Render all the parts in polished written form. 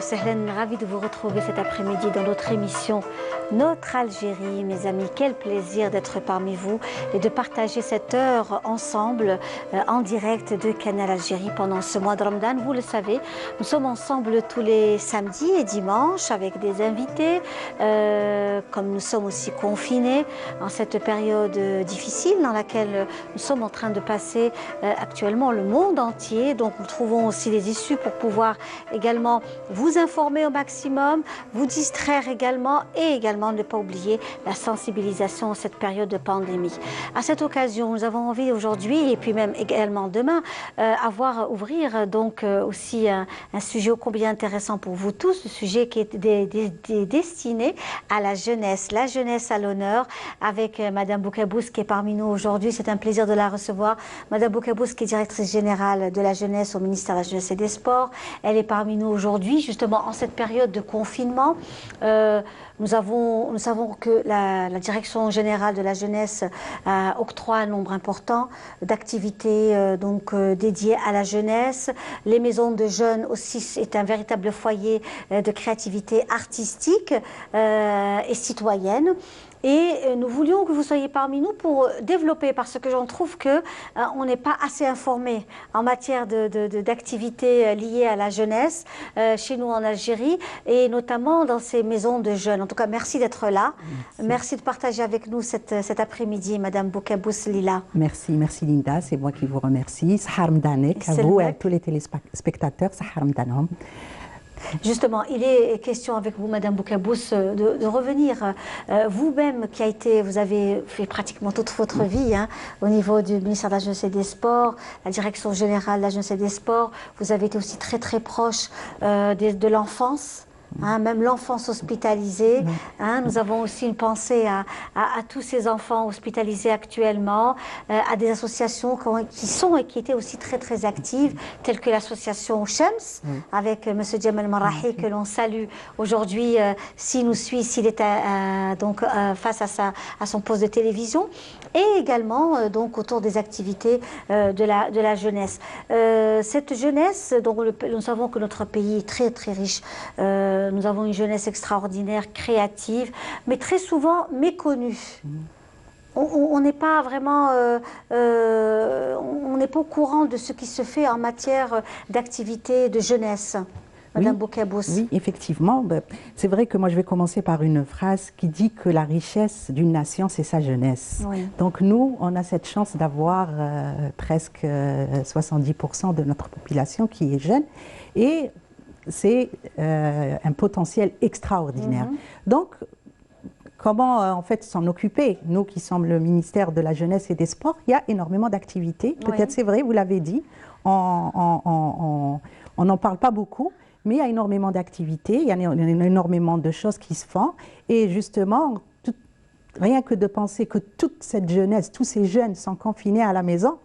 wa sahlan, ravi de vous retrouver cet après-midi dans notre émission Notre Algérie. Mes amis, quel plaisir d'être parmi vous et de partager cette heure ensemble en direct de Canal Algérie pendant ce mois de Ramadan. Vous le savez, nous sommes ensemble tous les samedis et dimanches avec des invités, comme nous sommes aussi confinés en cette période difficile dans laquelle nous sommes en train de passer actuellement le monde entier. Donc nous trouvons aussi des issues pour pouvoir également vous informer au maximum, vous distraire également et également ne pas oublier la sensibilisation en cette période de pandémie. À cette occasion, nous avons envie aujourd'hui et puis même également demain ouvrir donc aussi un sujet ô combien intéressant pour vous tous, le sujet qui est destiné à la jeunesse à l'honneur avec Madame Boukabous qui est parmi nous aujourd'hui. C'est un plaisir de la recevoir. Madame Boukabous qui est directrice générale de la jeunesse au ministère de la Jeunesse et des Sports. Elle est parmi nous aujourd'hui, justement en cette période de confinement. Nous savons que la Direction générale de la jeunesse octroie un nombre important d'activités dédiées à la jeunesse. Les maisons de jeunes aussi est un véritable foyer de créativité artistique et citoyenne. Et nous voulions que vous soyez parmi nous pour développer, parce que j'en trouve que on n'est pas assez informé en matière d'activités liées à la jeunesse chez nous en Algérie et notamment dans ces maisons de jeunes. En tout cas, merci d'être là. Merci de partager avec nous cet après-midi, Madame Boukabous Lila. Merci Linda, c'est moi qui vous remercie. Sahar Mdanek, à vous et à tous les téléspectateurs, Sahar Mdanhom. Justement, il est question avec vous, Madame Boukabous, de revenir. Vous-même, vous avez fait pratiquement toute votre vie au niveau du ministère de la Jeunesse et des Sports, la Direction générale de la Jeunesse et des Sports. Vous avez été aussi très très proche de l'enfance. Même l'enfance hospitalisée. Nous avons aussi une pensée à tous ces enfants hospitalisés actuellement, à des associations qui étaient aussi très très actives, telles que l'association Shams, avec M. Djemal Marahi, que l'on salue aujourd'hui, s'il nous suit, s'il est face à son poste de télévision, et également autour des activités de la jeunesse. Cette jeunesse, nous savons que notre pays est très très riche. Nous avons une jeunesse extraordinaire, créative, mais très souvent méconnue. On n'est pas vraiment, on n'est pas au courant de ce qui se fait en matière d'activité de jeunesse. Madame Boukabous. Oui, effectivement. C'est vrai que moi, je vais commencer par une phrase qui dit que la richesse d'une nation, c'est sa jeunesse. Oui. Donc nous, on a cette chance d'avoir presque 70% de notre population qui est jeune. Et c'est un potentiel extraordinaire. Donc, comment en fait s'en occuper? Nous qui sommes le ministère de la Jeunesse et des Sports, il y a énormément d'activités. Peut-être c'est vrai, vous l'avez dit, on n'en parle pas beaucoup, mais il y a énormément d'activités, il y a énormément de choses qui se font. Et justement, rien que de penser que toute cette jeunesse, tous ces jeunes sont confinés à la maison,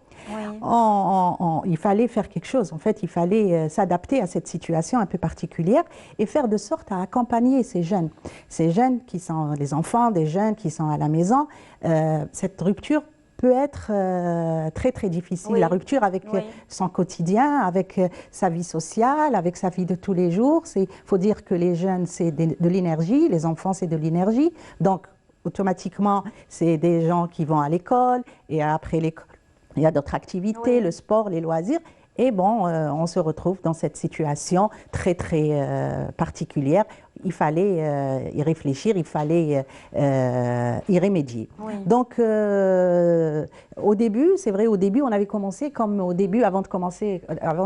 il fallait faire quelque chose. En fait, il fallait s'adapter à cette situation un peu particulière et faire de sorte à accompagner ces jeunes qui sont les enfants, des jeunes qui sont à la maison. Cette rupture peut être très très difficile. La rupture avec son quotidien, avec sa vie sociale, avec sa vie de tous les jours. Il faut dire que les jeunes, c'est de l'énergie, les enfants, c'est de l'énergie. Donc, automatiquement, c'est des gens qui vont à l'école et après l'école, il y a d'autres activités, le sport, les loisirs. Et bon, on se retrouve dans cette situation très, très particulière. Il fallait y réfléchir, il fallait y remédier. Donc, au début, c'est vrai, au début, on avait commencé comme au début, avant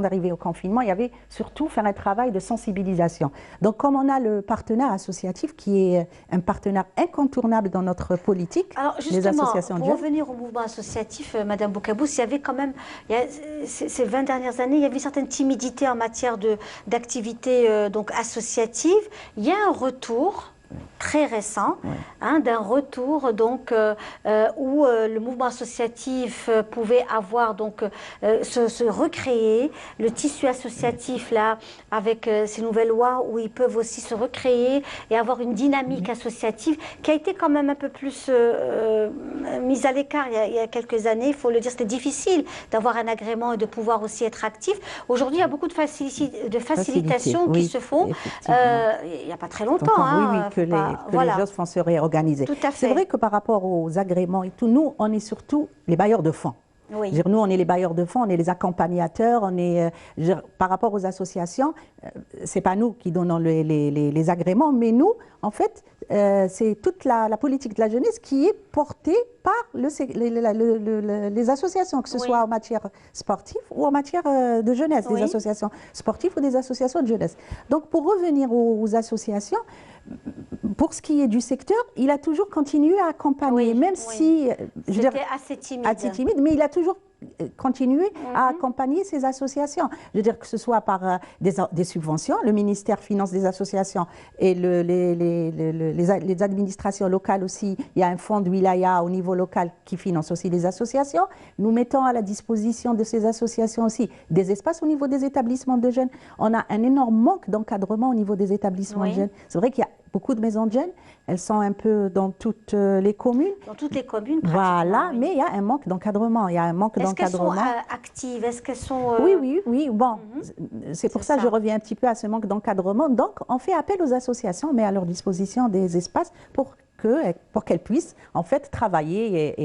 d'arriver au confinement, il y avait surtout faire un travail de sensibilisation. Donc, comme on a le partenaire associatif qui est un partenaire incontournable dans notre politique, les associations de jeunes. Pour revenir au mouvement associatif, Madame Boukabous, il y avait quand même, ces 20 dernières années, il y avait une certaine timidité en matière d'activité associative. Il y a un retour très récent, d'un retour donc où le mouvement associatif pouvait avoir donc se recréer, le tissu associatif là avec ces nouvelles lois où ils peuvent aussi se recréer et avoir une dynamique associative qui a été quand même un peu plus mise à l'écart il y a quelques années. Il faut le dire, c'était difficile d'avoir un agrément et de pouvoir aussi être actif. Aujourd'hui, il y a beaucoup de facilitations qui se font. Il n'y a pas très longtemps. Que les choses vont se réorganiser. C'est vrai que par rapport aux agréments et tout, nous, on est surtout les bailleurs de fonds. Oui. Nous, on est les bailleurs de fonds, on est les accompagnateurs, on est, par rapport aux associations, c'est pas nous qui donnons les agréments, mais nous, en fait, c'est toute la politique de la jeunesse qui est portée par les associations, que ce soit en matière sportive ou en matière de jeunesse, des associations sportives ou des associations de jeunesse. Donc, pour revenir aux associations, pour ce qui est du secteur, il a toujours continué à accompagner, même si... C'était assez timide. Mais il a toujours continué à accompagner ces associations. Je veux dire que ce soit par des subventions, le ministère finance des associations et les administrations locales aussi. Il y a un fonds de wilaya au niveau local qui finance aussi les associations. Nous mettons à la disposition de ces associations aussi des espaces au niveau des établissements de jeunes. On a un énorme manque d'encadrement au niveau des établissements de jeunes. C'est vrai qu'il y a beaucoup de maisons de jeunes. Elles sont un peu dans toutes les communes. Dans toutes les communes, pratiquement. Voilà, mais il y a un manque d'encadrement. Il y a un manque d'encadrement. Est-ce qu'elles sont actives? Est-ce qu'elles sont... Oui. Bon, c'est pour ça que je reviens un petit peu à ce manque d'encadrement. Donc, on fait appel aux associations, mais à leur disposition des espaces pour qu'elles puissent en fait travailler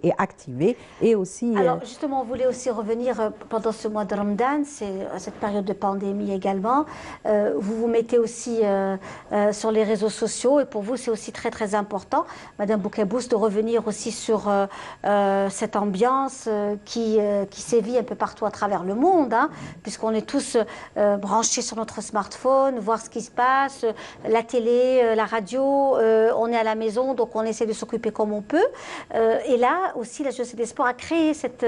et activer et aussi... Alors justement, on voulait aussi revenir pendant ce mois de Ramadan, c'est cette période de pandémie également. Vous vous mettez aussi sur les réseaux sociaux et pour vous c'est aussi très très important, Madame Boukaybous, de revenir aussi sur cette ambiance qui sévit un peu partout à travers le monde, puisqu'on est tous branchés sur notre smartphone, voir ce qui se passe, la télé, la radio, on est à la maison, donc on essaie de s'occuper comme on peut. Et là aussi, la Jeunesse et des Sports a créé cette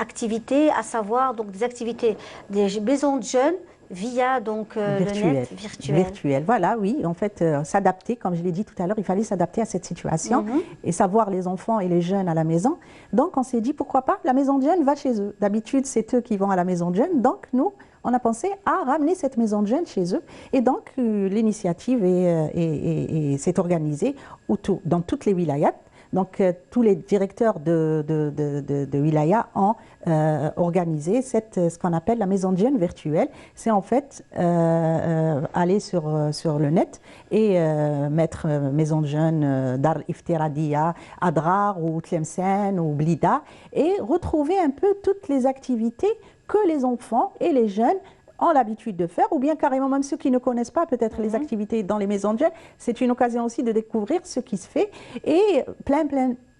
activité, à savoir donc des activités des maisons de jeunes via donc le net virtuel. Voilà, oui, en fait, s'adapter, comme je l'ai dit tout à l'heure, il fallait s'adapter à cette situation et savoir les enfants et les jeunes à la maison. Donc on s'est dit, pourquoi pas, la maison de jeunes va chez eux. D'habitude, c'est eux qui vont à la maison de jeunes, donc nous, on a pensé à ramener cette maison de jeunes chez eux. Et donc, l'initiative s'est organisée dans toutes les wilayas. Donc, tous les directeurs de wilaya ont organisé ce qu'on appelle la maison de jeunes virtuelle. C'est en fait aller sur le net et mettre maison de jeunes Dar Iftiradia, Adrar ou Tlemcen ou Blida et retrouver un peu toutes les activités que les enfants et les jeunes ont l'habitude de faire, ou bien carrément même ceux qui ne connaissent pas peut-être les activités dans les maisons de jeunes. C'est une occasion aussi de découvrir ce qui se fait et plein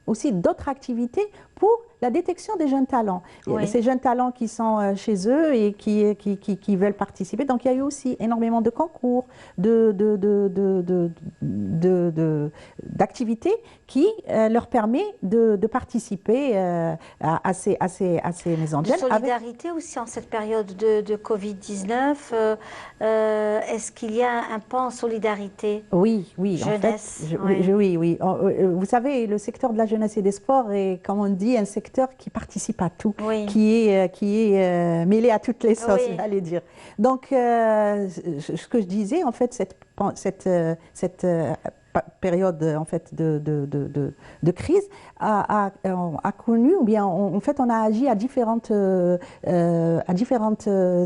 aussi d'autres activités pour la détection des jeunes talents. Ces jeunes talents qui sont chez eux et qui veulent participer. Donc il y a eu aussi énormément de concours, d'activités qui leur permet de participer à ces maisons de jeunes. De solidarité aussi en cette période de Covid-19. Est-ce qu'il y a un pan en solidarité? Oui, jeunesse, en fait, oui. Vous savez, le secteur de la jeunesse et des sports est, comme on dit, un secteur qui participe à tout, qui est mêlé à toutes les sauces, j'allais dire. Donc, ce que je disais, en fait, cette période en fait de crise a connu, ou bien en fait on a agi à différentes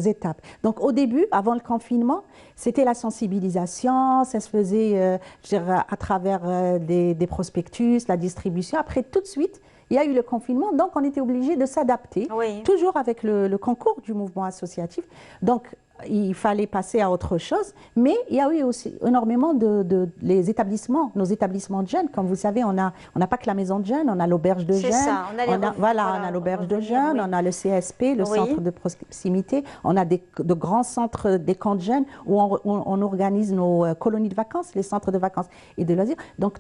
étapes. Donc au début, avant le confinement, c'était la sensibilisation, ça se faisait je dirais, à travers des prospectus, la distribution. Après tout de suite, il y a eu le confinement, donc on était obligé de s'adapter, toujours avec le concours du mouvement associatif. Donc, il fallait passer à autre chose, mais il y a eu aussi énormément les établissements, nos établissements de jeunes. Comme vous savez, on n'a pas que la maison de jeunes, on a l'auberge de jeunes. Ça, on a l'auberge de jeunes, on a le CSP, le centre de proximité, on a de grands centres, des camps de jeunes où on organise nos colonies de vacances, les centres de vacances et de loisirs. Donc,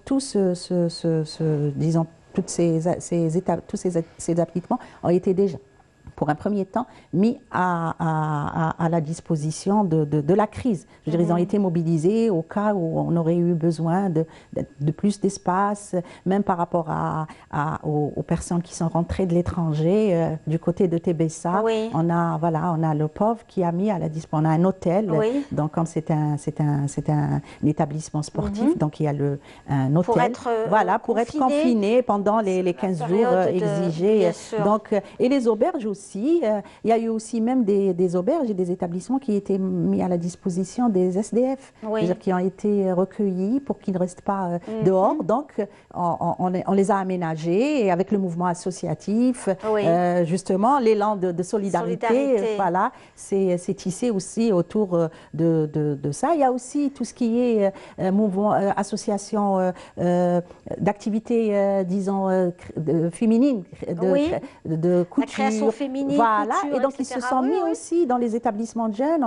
disons, tous ces équipements ont été déjà pour un premier temps, mis à la disposition de la crise. Je veux dire, ils ont été mobilisés au cas où on aurait eu besoin de plus d'espace, même par rapport aux personnes qui sont rentrées de l'étranger. Du côté de Tébessa, oui. on a le POV qui a mis à la disposition, on a un hôtel, oui. donc comme c'est un établissement sportif, donc il y a un hôtel. Pour être confiné pendant les 15 jours exigés. Donc, et les auberges aussi, il y a eu aussi même des auberges et des établissements qui étaient mis à la disposition des SDF, c'est-à-dire qui ont été recueillis pour qu'ils ne restent pas dehors. Donc, on les a aménagés et avec le mouvement associatif, justement, l'élan de solidarité. Voilà, c'est tissé aussi autour de ça. Il y a aussi tout ce qui est mouvement, association d'activités, disons, féminines, de couture. La création féminine, voilà. couture, et donc, ils se sont mis aussi dans les établissements de jeunes.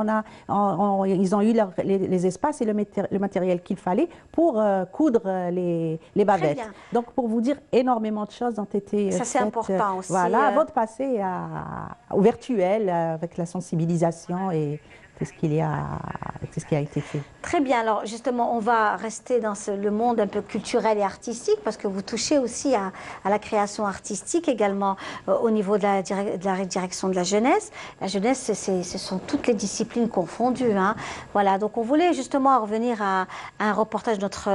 Ils ont eu les espaces et le matériel qu'il fallait pour coudre les bavettes. Donc, pour vous dire, énormément de choses ont été faites. Ça, c'est important aussi. Voilà, avant de passer au virtuel, avec la sensibilisation et tout ce qui a été fait. Très bien. Alors justement, on va rester dans le monde un peu culturel et artistique parce que vous touchez aussi à la création artistique également au niveau de la direction de la jeunesse. La jeunesse, ce sont toutes les disciplines confondues. Hein. Voilà. Donc on voulait justement revenir à un reportage de notre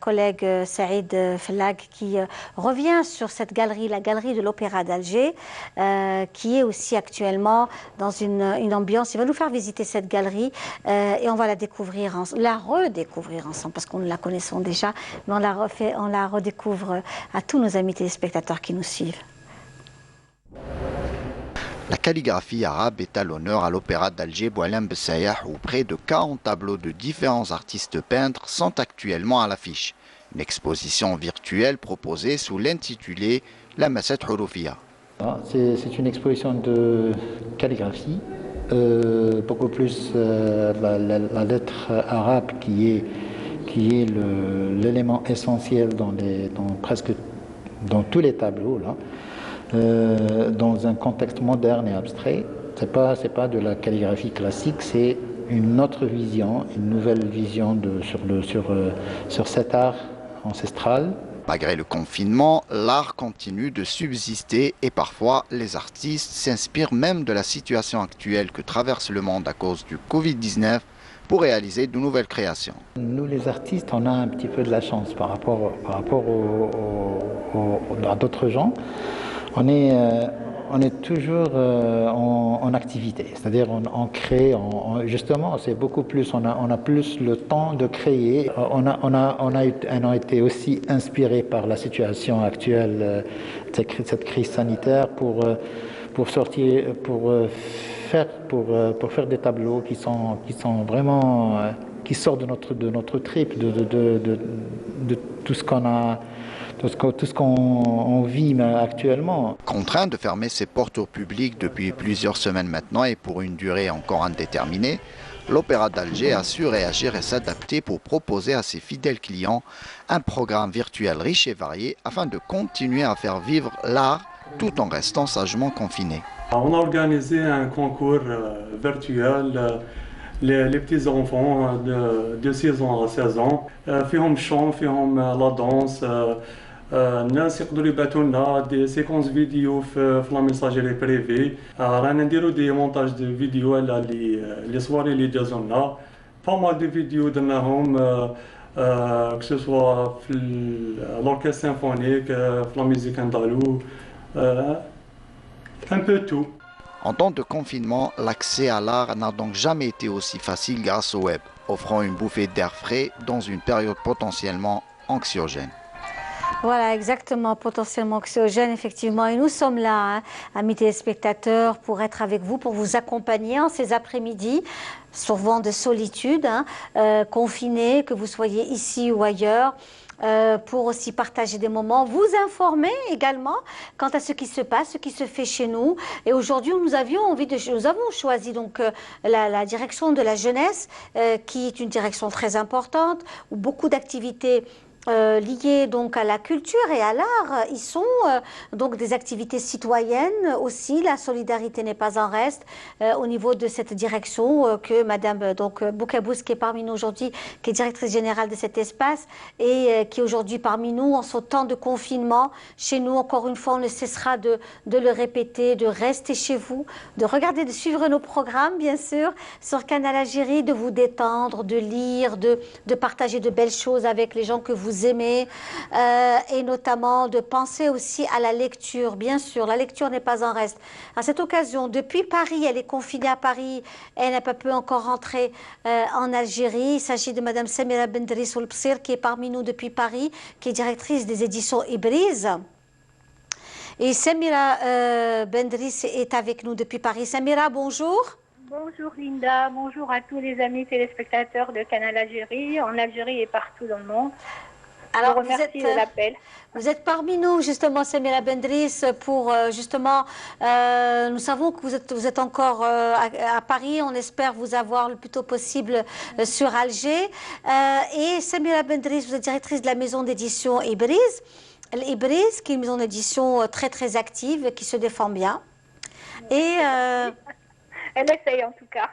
collègue Saïd Fellag qui revient sur cette galerie, la galerie de l'Opéra d'Alger, qui est aussi actuellement dans une ambiance. Il va nous faire visiter cette galerie et on va la découvrir, la redécouvrir ensemble parce que nous la connaissons déjà, mais on la redécouvre à tous nos amis téléspectateurs qui nous suivent. La calligraphie arabe est à l'honneur à l'Opéra d'Alger Boualem Bessaïah où près de 40 tableaux de différents artistes peintres sont actuellement à l'affiche. Une exposition virtuelle proposée sous l'intitulé La Masset Houroufia. C'est une exposition de calligraphie. Beaucoup plus la lettre arabe qui est l'élément essentiel presque dans tous les tableaux là, dans un contexte moderne et abstrait. C'est pas de la calligraphie classique, c'est une autre vision, une nouvelle vision sur cet art ancestral. Malgré le confinement, l'art continue de subsister et parfois les artistes s'inspirent même de la situation actuelle que traverse le monde à cause du Covid-19 pour réaliser de nouvelles créations. Nous les artistes, on a un petit peu de la chance par rapport à d'autres gens. On est toujours en activité, c'est-à-dire on crée, justement, c'est beaucoup plus, on a plus le temps de créer. On a été aussi inspiré par la situation actuelle, cette crise sanitaire, pour faire des tableaux qui sont vraiment, qui sortent de notre trip, de tout ce qu'on a. Tout ce qu'on vit actuellement. Contraint de fermer ses portes au public depuis plusieurs semaines maintenant et pour une durée encore indéterminée, l'Opéra d'Alger a su réagir et s'adapter pour proposer à ses fidèles clients un programme virtuel riche et varié afin de continuer à faire vivre l'art tout en restant sagement confiné. On a organisé un concours virtuel. Les petits enfants de 6 ans à 16 ans, فيهم chant, فيهم la danse, الناس يقدروا يبعثوا لنا دي سيكونس فيديو في لا ميساجيري بريفي. رانا نديرو دي مونتاج دو فيديو على لي سواري اللي جازو لنا. با مال دو فيديو درناهم que ce soit في l'orchestre symphonique, في la musique andalou, un peu tout. En temps de confinement, l'accès à l'art n'a donc jamais été aussi facile grâce au web, offrant une bouffée d'air frais dans une période potentiellement anxiogène. Voilà, exactement, potentiellement anxiogène, effectivement. Et nous sommes là, hein, amis téléspectateurs, pour être avec vous, pour vous accompagner en ces après-midi, souvent de solitude, hein, confinés, que vous soyez ici ou ailleurs. Pour aussi partager des moments, vous informer également quant à ce qui se passe, ce qui se fait chez nous. Et aujourd'hui, nous avons choisi donc la direction de la jeunesse, qui est une direction très importante, où beaucoup d'activités liées donc à la culture et à l'art. Ils sont donc des activités citoyennes aussi. La solidarité n'est pas en reste au niveau de cette direction que Madame donc Boukabous, qui est parmi nous aujourd'hui, qui est directrice générale de cet espace et qui est aujourd'hui parmi nous en ce temps de confinement. Chez nous, encore une fois, on ne cessera de le répéter, de rester chez vous, de regarder, de suivre nos programmes, bien sûr, sur Canal Algérie, de vous détendre, de lire, de partager de belles choses avec les gens que vous aimez et notamment de penser aussi à la lecture. Bien sûr, la lecture n'est pas en reste. À cette occasion, depuis Paris, elle est confinée à Paris, elle n'a pas pu encore rentrer en Algérie. Il s'agit de Madame Samira Bendris Oulbsir qui est parmi nous depuis Paris, qui est directrice des éditions Ibriz. Et Samira Bendris est avec nous depuis Paris. Samira, bonjour. Bonjour Linda, bonjour à tous les amis téléspectateurs de Canal Algérie, en Algérie et partout dans le monde. Alors, je vous remercie de l'appel. Vous êtes parmi nous, justement, Samira Bendris, pour justement, nous savons que vous êtes encore à Paris, on espère vous avoir le plus tôt possible sur Alger. Et Samira Bendris, vous êtes directrice de la maison d'édition Ibriz. Ibriz, qui est une maison d'édition très très active, qui se défend bien. Et elle essaye en tout cas.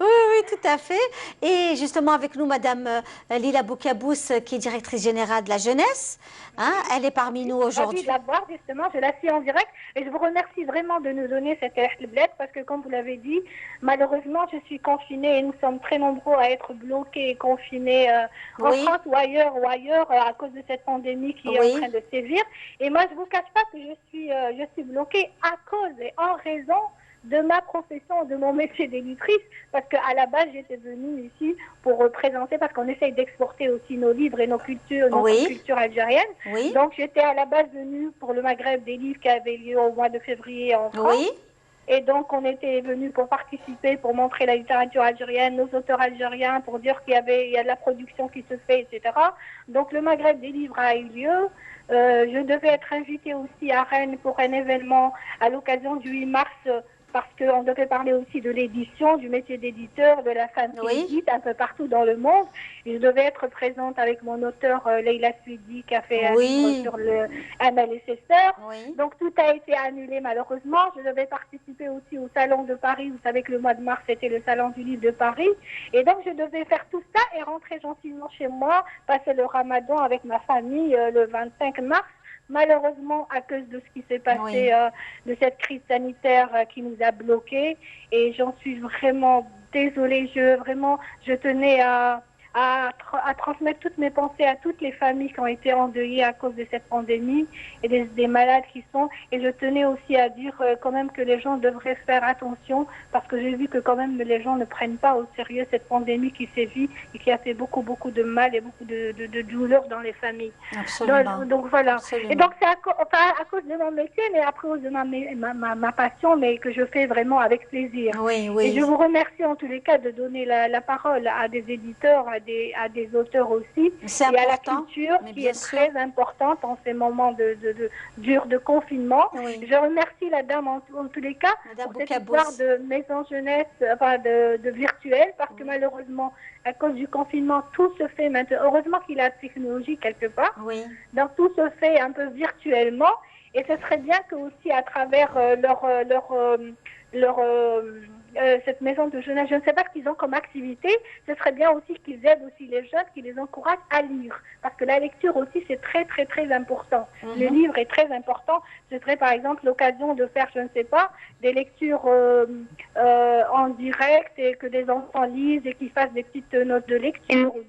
Oui, tout à fait. Et justement avec nous, Madame Lila Boukabous, qui est directrice générale de la jeunesse. Hein, elle est parmi nous aujourd'hui. Je suis ravie de la voir, justement, je la suis en direct. Et je vous remercie vraiment de nous donner cette lettre parce que, comme vous l'avez dit, malheureusement, je suis confinée et nous sommes très nombreux à être bloqués et confinés en France ou ailleurs à cause de cette pandémie qui est en train de sévir. Et moi, je ne vous cache pas que je suis bloquée à cause et en raison de ma profession, de mon métier d'éditrice, parce qu'à la base, j'étais venue ici pour représenter, parce qu'on essaye d'exporter aussi nos livres et nos cultures, notre culture algérienne. Donc, j'étais à la base venue pour le Maghreb des livres qui avait lieu au mois de février en France. Et donc, on était venus pour participer, pour montrer la littérature algérienne, nos auteurs algériens, pour dire qu'il y a de la production qui se fait, etc. Donc, le Maghreb des livres a eu lieu. Je devais être invitée aussi à Rennes pour un événement à l'occasion du 8 mars, parce qu'on devait parler aussi de l'édition, du métier d'éditeur, de la femme qui édite un peu partout dans le monde. Et je devais être présente avec mon auteur Leila Suidi qui a fait un livre sur le Amel et ses sœurs. Donc tout a été annulé malheureusement. Je devais participer aussi au Salon de Paris. Vous savez que le mois de mars c'était le Salon du livre de Paris. Et donc je devais faire tout ça et rentrer gentiment chez moi, passer le Ramadan avec ma famille le 25 mars. Malheureusement, à cause de ce qui s'est passé, de cette crise sanitaire qui nous a bloqués, et j'en suis vraiment désolée. Je tenais à transmettre toutes mes pensées à toutes les familles qui ont été endeuillées à cause de cette pandémie et des malades qui sont. Et je tenais aussi à dire quand même que les gens devraient faire attention parce que j'ai vu que quand même les gens ne prennent pas au sérieux cette pandémie qui sévit et qui a fait beaucoup de mal et beaucoup de douleur dans les familles. Absolument. Donc voilà. Absolument. Et donc c'est à cause de mon métier, mais à cause de ma passion, mais que je fais vraiment avec plaisir. Et je vous remercie en tous les cas de donner la parole à des éditeurs, à des auteurs aussi, et à la culture qui est très importante en ces moments durs de confinement. Je remercie la dame en tous les cas pour cette histoire de maison jeunesse, enfin de virtuel, parce que malheureusement, à cause du confinement, tout se fait maintenant. Heureusement qu'il y a la technologie quelque part. Donc tout se fait un peu virtuellement, et ce serait bien que aussi à travers cette maison de jeunesse, je ne sais pas ce qu'ils ont comme activité, ce serait bien aussi qu'ils aident aussi les jeunes, qu'ils les encouragent à lire. Parce que la lecture aussi, c'est très important. Le livre est très important. Ce serait par exemple l'occasion de faire, je ne sais pas, des lectures en direct et que des enfants lisent et qu'ils fassent des petites notes de lecture ou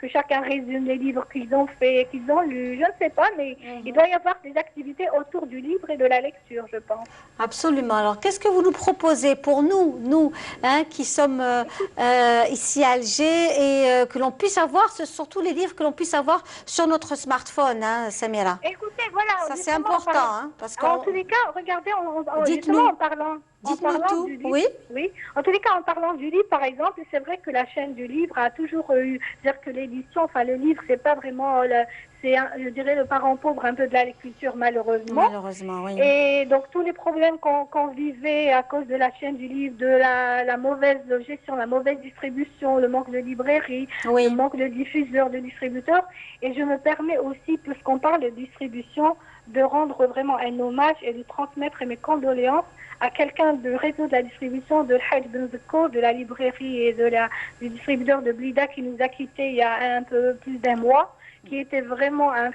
que chacun résume les livres qu'ils ont fait et qu'ils ont lus. Je ne sais pas, mais il doit y avoir des activités autour du livre et de la lecture, je pense. Absolument. Alors, qu'est-ce que vous nous proposez pour nous qui sommes ici à Alger et que l'on puisse avoir, surtout les livres que l'on puisse avoir sur notre smartphone, Samira? Écoutez, voilà. Ça, c'est important. Parce en tous les cas, regardez, justement, Dites-nous tout. Du livre, Oui. oui. En tous les cas, en parlant du livre, par exemple, c'est vrai que la chaîne du livre a toujours eu, c'est-à-dire que l'édition, enfin le livre, c'est pas vraiment, je dirais, le parent pauvre un peu de la lecture, malheureusement. Malheureusement, oui. Et donc tous les problèmes qu'on vivait à cause de la chaîne du livre, de la mauvaise gestion, la mauvaise distribution, le manque de librairie, le manque de diffuseurs, de distributeurs. Et je me permets aussi, puisqu'on parle de distribution, de rendre vraiment un hommage et de transmettre mes condoléances à quelqu'un du réseau de la distribution de Hajj Ben Zeko, de la librairie et du distributeur de Blida qui nous a quittés il y a un peu plus d'un mois, qui était vraiment un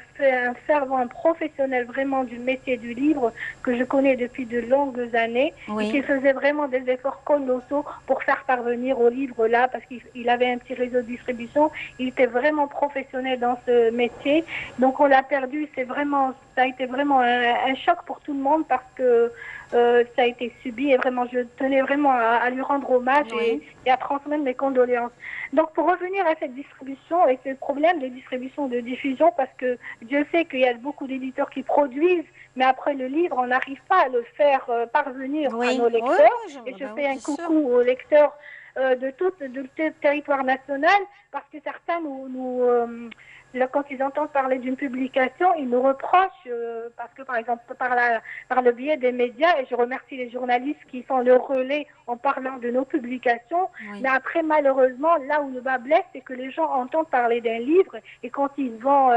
fervent, un professionnel vraiment du métier du livre que je connais depuis de longues années et qui faisait vraiment des efforts colossaux pour faire parvenir au livre là parce qu'il avait un petit réseau de distribution. Il était vraiment professionnel dans ce métier. Donc on l'a perdu. Ça a été vraiment un choc pour tout le monde parce que ça a été subi et vraiment je tenais vraiment à lui rendre hommage et à transmettre mes condoléances. Donc pour revenir à cette distribution et ce problème de distribution, de diffusion, parce que Dieu sait qu'il y a beaucoup d'éditeurs qui produisent, mais après le livre, on n'arrive pas à le faire parvenir à nos lecteurs. Et je fais un coucou aux lecteurs de tout le territoire national, parce que certains quand ils entendent parler d'une publication, ils nous reprochent, parce que par exemple, par le biais des médias, et je remercie les journalistes qui sont le relais en parlant de nos publications, mais après, malheureusement, là où le bas blesse, c'est que les gens entendent parler d'un livre, et quand ils vont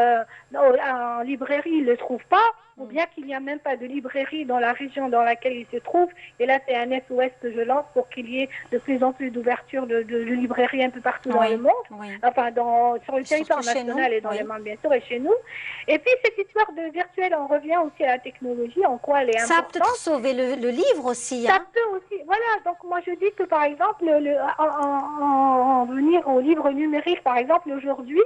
en librairie, ils ne le trouvent pas, ou bien qu'il n'y a même pas de librairie dans la région dans laquelle ils se trouvent. Et là, c'est un SOS que je lance pour qu'il y ait de plus en plus d'ouverture de librairies un peu partout dans le monde, enfin sur le territoire national et dans les membres, bien sûr, et chez nous. Et puis, cette histoire de virtuel, on revient aussi à la technologie, en quoi elle est importante. Ça a peut-être sauvé le livre aussi. Ça peut aussi, voilà. Donc, moi, je dis que, par exemple, en venir au livre numérique, par exemple, aujourd'hui,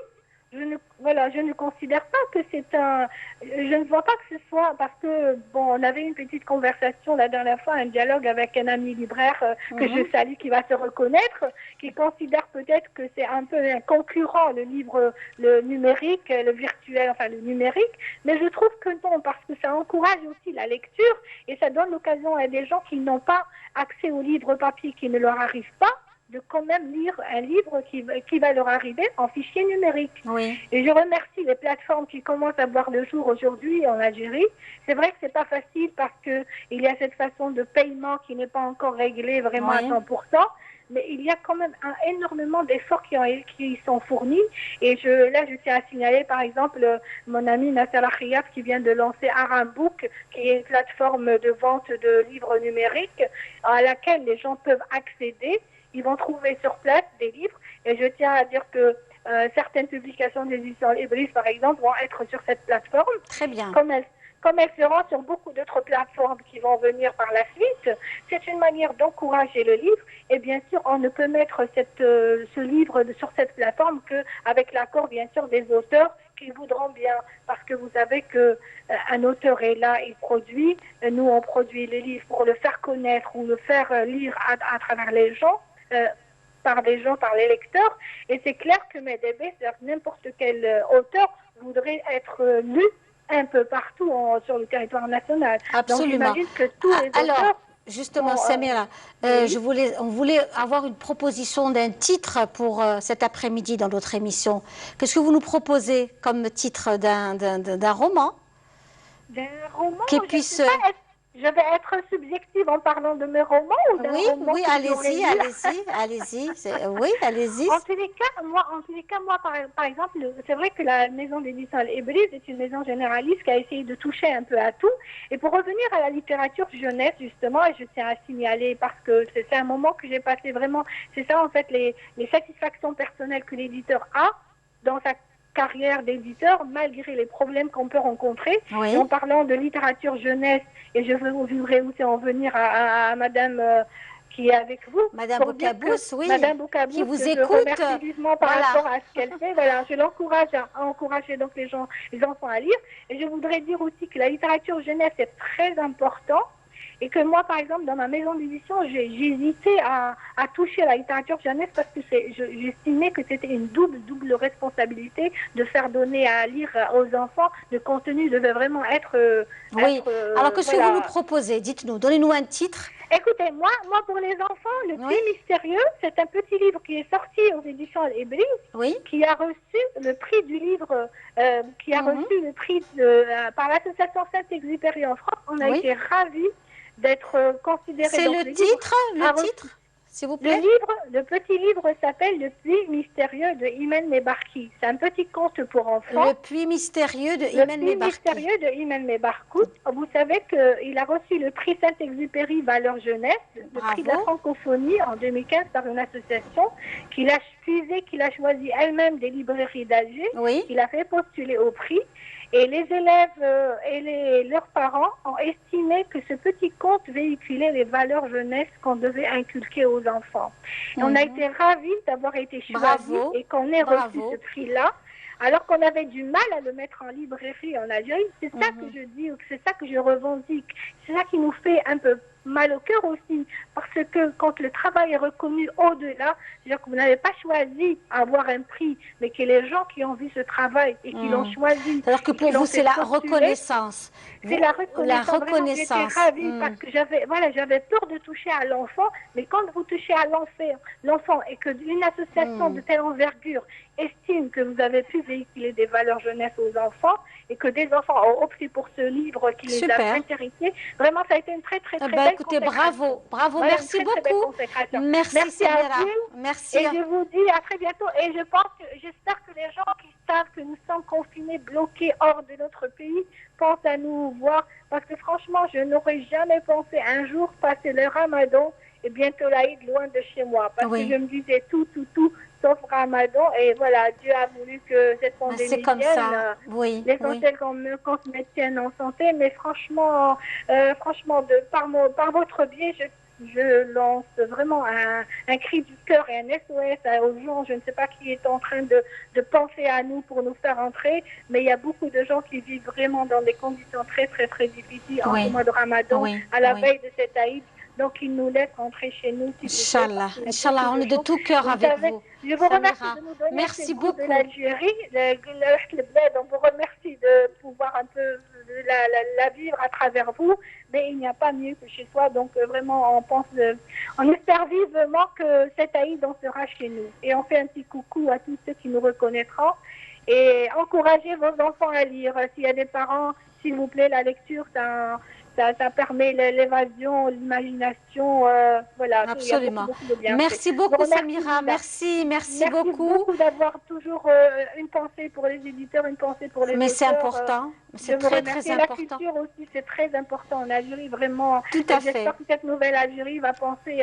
je ne considère pas que je ne vois pas que ce soit, parce que, bon, on avait une petite conversation la dernière fois, un dialogue avec un ami libraire que je salue, qui va se reconnaître, qui considère peut-être que c'est un peu un concurrent, le numérique, le virtuel, enfin le numérique, mais je trouve que non, parce que ça encourage aussi la lecture et ça donne l'occasion à des gens qui n'ont pas accès aux livres papier, qui ne leur arrivent pas, de quand même lire un livre qui va leur arriver en fichier numérique. Et je remercie les plateformes qui commencent à voir le jour aujourd'hui en Algérie. C'est vrai que c'est pas facile parce que il y a cette façon de paiement qui n'est pas encore réglée vraiment à 100%, mais il y a quand même énormément d'efforts qui sont fournis. Et je tiens à signaler par exemple mon ami Nasser Akhiyaf qui vient de lancer Arambook, qui est une plateforme de vente de livres numériques à laquelle les gens peuvent accéder. Ils vont trouver sur place des livres et je tiens à dire que certaines publications des éditions Ibris, par exemple, vont être sur cette plateforme. Très bien. Comme elles seront sur beaucoup d'autres plateformes qui vont venir par la suite. C'est une manière d'encourager le livre et bien sûr, on ne peut mettre ce livre sur cette plateforme qu'avec l'accord, bien sûr, des auteurs qui voudront bien, parce que vous savez qu'un auteur est là, il produit, nous on produit les livres pour le faire connaître ou le faire lire à travers les gens. Par les lecteurs, et c'est clair que MedEB, c'est-à-dire n'importe quel auteur voudrait être lu un peu partout sur le territoire national. Absolument. Donc j'imagine que tous les auteurs... Justement, Samira, on voulait avoir une proposition d'un titre pour cet après-midi dans notre émission. Qu'est-ce que vous nous proposez comme titre d'un roman? D'un roman, qui puisse... Je vais être subjective en parlant de mes romans ou d'un roman? Oui, allez-y. Oui, allez-y. En tous les cas, moi, par exemple, c'est vrai que la maison d'édition Ibris est une maison généraliste qui a essayé de toucher un peu à tout. Et pour revenir à la littérature jeunesse, justement, et je tiens à signaler parce que c'est un moment que j'ai passé vraiment, c'est ça en fait les satisfactions personnelles que l'éditeur a dans sa carrière d'éditeur, malgré les problèmes qu'on peut rencontrer. Et en parlant de littérature jeunesse, et je voudrais aussi en venir à madame qui est avec vous. Madame Boukabous, Madame Boukabous, qui vous je écoute. remercie vivement par rapport à ce qu'elle fait. Voilà, je l'encourage à encourager donc les enfants à lire. Et je voudrais dire aussi que la littérature jeunesse est très importante. Et que moi, par exemple, dans ma maison d'édition, j'ai hésité à toucher à la littérature jeunesse parce que j'estimais que c'était une double responsabilité de faire donner à lire aux enfants. Le contenu devait vraiment être... oui. Alors, qu'est-ce que vous nous proposez? Dites-nous, donnez-nous un titre. Écoutez, moi, pour les enfants, Le Puits Mystérieux, c'est un petit livre qui est sorti aux éditions Al-Ibris, qui a reçu le prix du livre, qui a reçu le prix par l'association Saint-Exupéry en France. On a été ravis d'être considérés. C'est le titre, s'il vous plaît. Le petit livre s'appelle Le Puits Mystérieux de Imen Mebarki. C'est un petit conte pour enfants. Le Puits Mystérieux de Imen Mebarki. Le Puits Mystérieux de Imen Mebarki. Vous savez qu'il a reçu le prix Saint-Exupéry Valeur Jeunesse, le prix de la francophonie en 2015 par une association qu'il a suivi, qu'il a choisi elle-même des librairies d'Alger, qu'il a fait postuler au prix. Et les élèves et leurs parents ont estimé que ce petit conte véhiculait les valeurs jeunesse qu'on devait inculquer aux enfants. Et on a été ravis d'avoir été choisis et qu'on ait reçu ce prix-là, alors qu'on avait du mal à le mettre en librairie en Algérie. C'est ça que je dis, c'est ça que je revendique. C'est ça qui nous fait un peu mal au cœur aussi, parce que quand le travail est reconnu au-delà, c'est-à-dire que vous n'avez pas choisi avoir un prix, mais que les gens qui ont vu ce travail et qui l'ont choisi. Alors que pour vous, c'est la reconnaissance. C'est la reconnaissance. J'étais ravie parce que j'avais peur de toucher à l'enfant, mais quand vous touchez à l'enfant et que une association de telle envergure estime que vous avez pu véhiculer des valeurs jeunesse aux enfants et que des enfants ont opté pour ce livre qui les a intéressés, vraiment ça a été une très belle écoutez, bravo, merci beaucoup. Merci Samira. Merci. Et je vous dis à très bientôt. Et j'espère que les gens qui savent que nous sommes confinés, bloqués hors de notre pays, pensent à nous voir. Parce que franchement, je n'aurais jamais pensé un jour passer le Ramadan et bientôt l'Aïd loin de chez moi. Parce que je me disais tout, sauf Ramadan. Et voilà, Dieu a voulu que cette pandémie vienne. L'essentiel qu'on se maintienne en santé. Mais franchement, par votre biais, je lance vraiment un cri du cœur et un SOS aux gens. Je ne sais pas qui est en train de penser à nous pour nous faire entrer, mais il y a beaucoup de gens qui vivent vraiment dans des conditions très difficiles en ce mois de Ramadan, à la veille de cette Aïd. Donc, ils nous laissent rentrer chez nous. Inch'Allah, on est de tout cœur avec vous. Je vous remercie de nous donner merci beaucoup. De l'Algérie. On vous remercie de pouvoir un peu la vivre à travers vous, mais il n'y a pas mieux que chez soi. Donc, vraiment, on espère vivement que cette Aïd en sera chez nous. Et on fait un petit coucou à tous ceux qui nous reconnaîtront. Et encouragez vos enfants à lire. S'il y a des parents, s'il vous plaît, la lecture, ça permet l'évasion, l'imagination, voilà. Absolument. Merci beaucoup Samira, merci beaucoup d'avoir toujours une pensée pour les éditeurs, une pensée pour les auteurs. Mais c'est important, c'est très important. La culture aussi, c'est très important en Algérie, vraiment. Tout à fait. J'espère que cette nouvelle Algérie va penser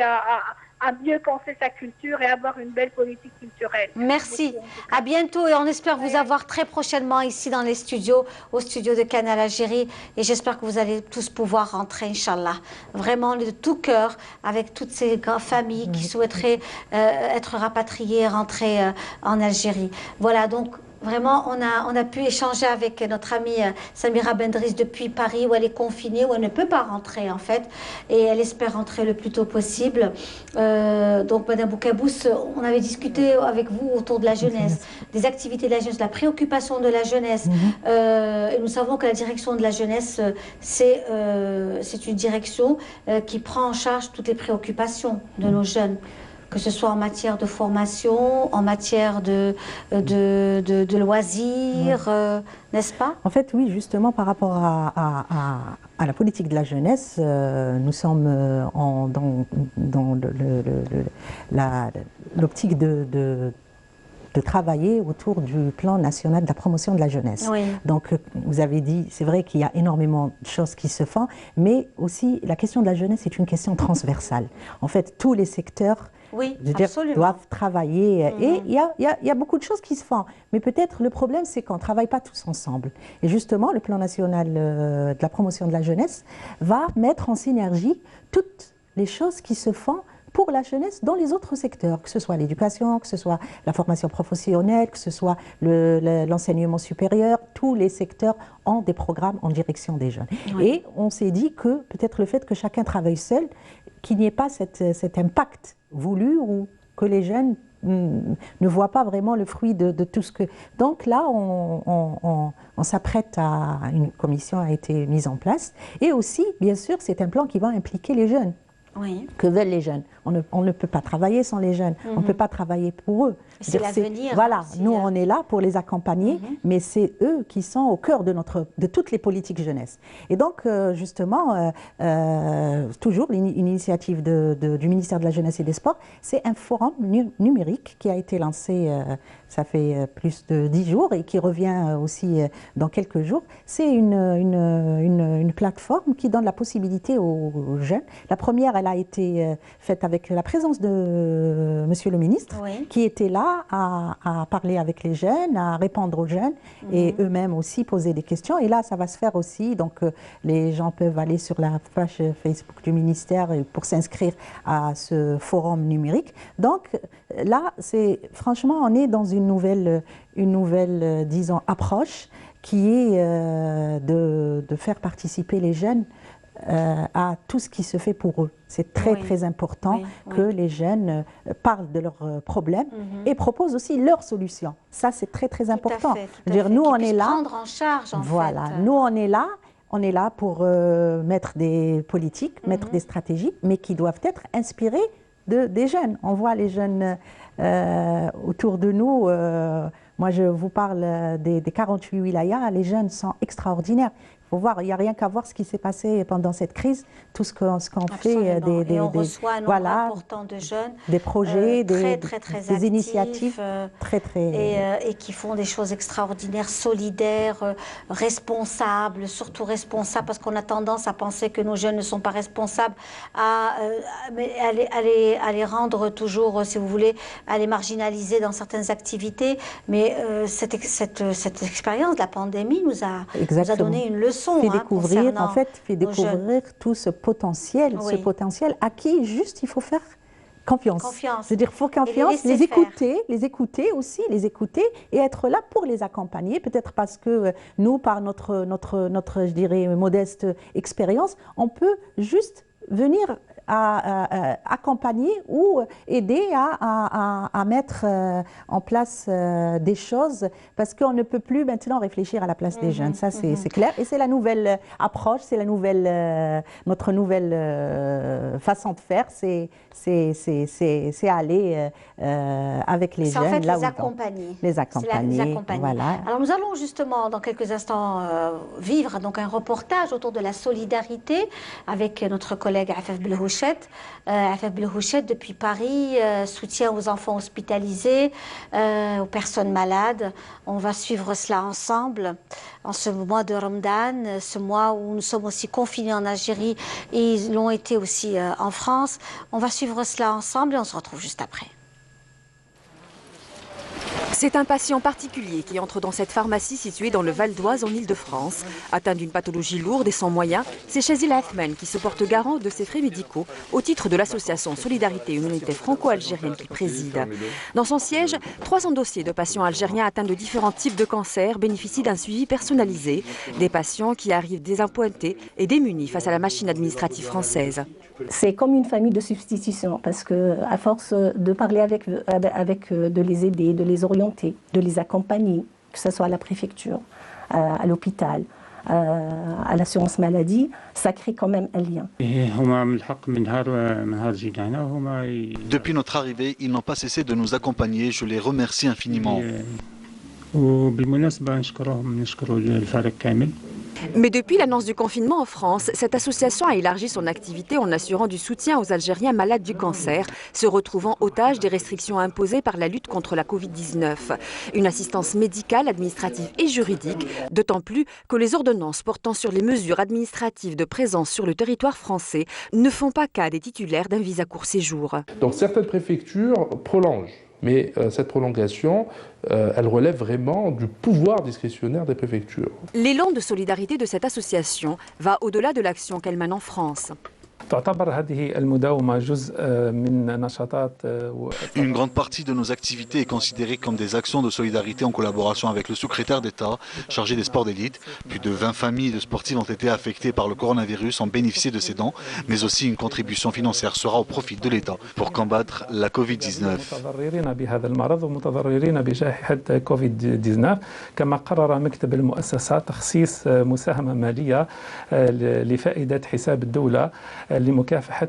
à mieux penser sa culture et avoir une belle politique culturelle. Merci. À bientôt et on espère vous avoir très prochainement ici dans les studios, au studio de Canal Algérie. Et j'espère que vous allez tous pouvoir rentrer, Inch'Allah. Vraiment de tout cœur avec toutes ces familles qui souhaiteraient être rapatriées et rentrer en Algérie. Voilà, donc vraiment, on a pu échanger avec notre amie Samira Bendriss depuis Paris, où elle est confinée, où elle ne peut pas rentrer en fait, et elle espère rentrer le plus tôt possible. Donc, Madame Boukabous, on avait discuté avec vous autour de la jeunesse, des activités de la jeunesse, la préoccupation de la jeunesse. Et nous savons que la direction de la jeunesse, c'est une direction qui prend en charge toutes les préoccupations de nos jeunes, que ce soit en matière de formation, en matière de loisirs, n'est-ce pas? En fait, oui, justement, par rapport à la politique de la jeunesse, nous sommes dans l'optique de travailler autour du plan national de la promotion de la jeunesse. Oui. Donc, vous avez dit, c'est vrai qu'il y a énormément de choses qui se font, mais aussi la question de la jeunesse est une question transversale. En fait, tous les secteurs doivent travailler. Et il y a beaucoup de choses qui se font. Mais peut-être le problème, c'est qu'on ne travaille pas tous ensemble. Et justement, le plan national de la promotion de la jeunesse va mettre en synergie toutes les choses qui se font pour la jeunesse dans les autres secteurs, que ce soit l'éducation, que ce soit la formation professionnelle, que ce soit l'enseignement supérieur, tous les secteurs ont des programmes en direction des jeunes. Oui. Et on s'est dit que peut-être le fait que chacun travaille seul, qu'il n'y ait pas cet impact voulu ou que les jeunes ne voient pas vraiment le fruit de tout ce que... Donc là, on s'apprête à... Une commission a été mise en place. Et aussi, bien sûr, c'est un plan qui va impliquer les jeunes. Oui. Que veulent les jeunes? On ne peut pas travailler sans les jeunes. On ne peut pas travailler pour eux. C'est l'avenir. Voilà, nous on est là pour les accompagner, mais c'est eux qui sont au cœur de toutes les politiques jeunesse. Et donc justement, toujours une initiative du ministère de la Jeunesse et des Sports, c'est un forum numérique qui a été lancé, ça fait plus de 10 jours et qui revient aussi dans quelques jours. C'est une plateforme qui donne la possibilité aux jeunes. La première, elle a été faite avec la présence de Monsieur le ministre, qui était là à parler avec les jeunes, à répondre aux jeunes et eux-mêmes aussi poser des questions. Et là, ça va se faire aussi. Donc, les gens peuvent aller sur la page Facebook du ministère pour s'inscrire à ce forum numérique. Donc, là, franchement, on est dans une nouvelle disons, approche qui est de faire participer les jeunes à tout ce qui se fait pour eux. C'est très important que les jeunes parlent de leurs problèmes et proposent aussi leurs solutions. Ça, c'est très important. Nous, on est là. Prendre en charge, en fait. Nous, on est là pour mettre des politiques, mettre des stratégies, mais qui doivent être inspirées des jeunes. On voit les jeunes autour de nous. Moi, je vous parle des 48 wilayas. Les jeunes sont extraordinaires. Il faut voir, il n'y a rien qu'à voir ce qui s'est passé pendant cette crise, tout ce qu'on fait. Et on reçoit un nombre important de jeunes, des projets, très des actifs, initiatives et qui font des choses extraordinaires, solidaires, responsables, surtout responsables, parce qu'on a tendance à penser que nos jeunes ne sont pas responsables, à les rendre toujours, si vous voulez, à les marginaliser dans certaines activités. Mais cette expérience de la pandémie nous a donné une leçon. Fait découvrir, tout ce potentiel, à qui juste il faut faire confiance. C'est-à-dire, il faut confiance, les écouter aussi et être là pour les accompagner. Peut-être parce que nous, par notre, je dirais, modeste expérience, on peut juste venir à accompagner ou aider à mettre en place des choses, parce qu'on ne peut plus maintenant réfléchir à la place des jeunes. Ça, c'est clair. Et c'est la nouvelle approche, c'est notre nouvelle façon de faire, c'est aller avec les jeunes. En fait, là les accompagner. Voilà. Alors nous allons justement dans quelques instants vivre donc un reportage autour de la solidarité avec notre collègue Afef Belhouchet. Afef Belhouchet, depuis Paris, soutien aux enfants hospitalisés, aux personnes malades. On va suivre cela ensemble en ce mois de Ramadan, ce mois où nous sommes aussi confinés en Algérie et ils l'ont été aussi en France. On va suivre cela ensemble et on se retrouve juste après. C'est un patient particulier qui entre dans cette pharmacie située dans le Val d'Oise en Ile-de-France. Atteint d'une pathologie lourde et sans moyens, c'est Chazil Athman qui se porte garant de ses frais médicaux au titre de l'association Solidarité et Humanité franco-algérienne qu'il préside. Dans son siège, 300 dossiers de patients algériens atteints de différents types de cancers bénéficient d'un suivi personnalisé. Des patients qui arrivent désappointés et démunis face à la machine administrative française. C'est comme une famille de substitution parce qu'à force de parler avec de les aider, de les orienter, de les accompagner, que ce soit à la préfecture, à l'hôpital, à l'assurance maladie, ça crée quand même un lien. Depuis notre arrivée, ils n'ont pas cessé de nous accompagner. Je les remercie infiniment. Mais depuis l'annonce du confinement en France, cette association a élargi son activité en assurant du soutien aux Algériens malades du cancer, se retrouvant otages des restrictions imposées par la lutte contre la Covid-19. Une assistance médicale, administrative et juridique, d'autant plus que les ordonnances portant sur les mesures administratives de présence sur le territoire français ne font pas cas des titulaires d'un visa court séjour. Donc certaines préfectures prolongent. Mais cette prolongation, elle relève vraiment du pouvoir discrétionnaire des préfectures. L'élan de solidarité de cette association va au-delà de l'action qu'elle mène en France. Une grande partie de nos activités est considérée comme des actions de solidarité en collaboration avec le secrétaire d'État chargé des sports d'élite. Plus de 20 familles de sportives ont été affectées par le coronavirus, ont bénéficié de ces dons, mais aussi une contribution financière sera au profit de l'État pour combattre la Covid-19. كما قرر مكتب المؤسسة تخصيص مساهمة مالية لفائدة حساب الدولة لمكافحة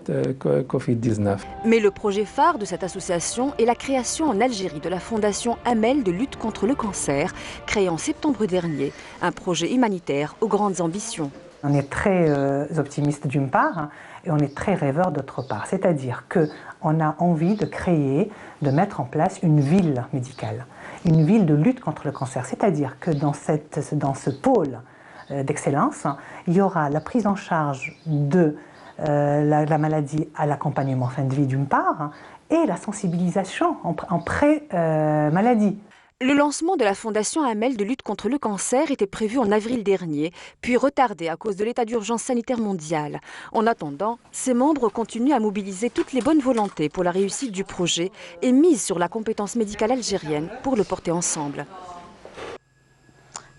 كوفيد-19. Mais le projet phare de cette association est la création en Algérie de la fondation Amel de lutte contre le cancer, créée en septembre dernier, un projet humanitaire aux grandes ambitions. On est très optimiste d'une part et on est très rêveur d'autre part. C'est-à-dire qu'on a envie de créer, de mettre en place une ville médicale, une ville de lutte contre le cancer. C'est-à-dire que dans ce pôle d'excellence, il y aura la prise en charge de la maladie à l'accompagnement fin de vie d'une part et la sensibilisation en pré-maladie. Le lancement de la fondation Amel de lutte contre le cancer était prévu en avril dernier, puis retardé à cause de l'état d'urgence sanitaire mondial. En attendant, ses membres continuent à mobiliser toutes les bonnes volontés pour la réussite du projet et misent sur la compétence médicale algérienne pour le porter ensemble.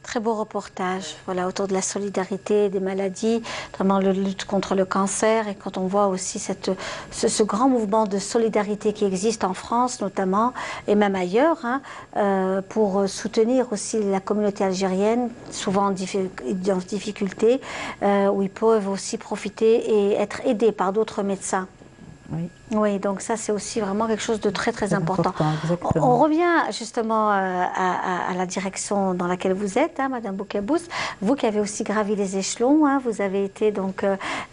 Très beau reportage, voilà, autour de la solidarité des maladies, notamment la lutte contre le cancer. Et quand on voit aussi ce grand mouvement de solidarité qui existe en France notamment, et même ailleurs, pour soutenir aussi la communauté algérienne, souvent en difficulté, où ils peuvent aussi profiter et être aidés par d'autres médecins. Oui. Oui, donc ça c'est aussi vraiment quelque chose de très très important. Exactement. On revient justement à la direction dans laquelle vous êtes, Madame Boukabous. Vous qui avez aussi gravi les échelons, vous avez été donc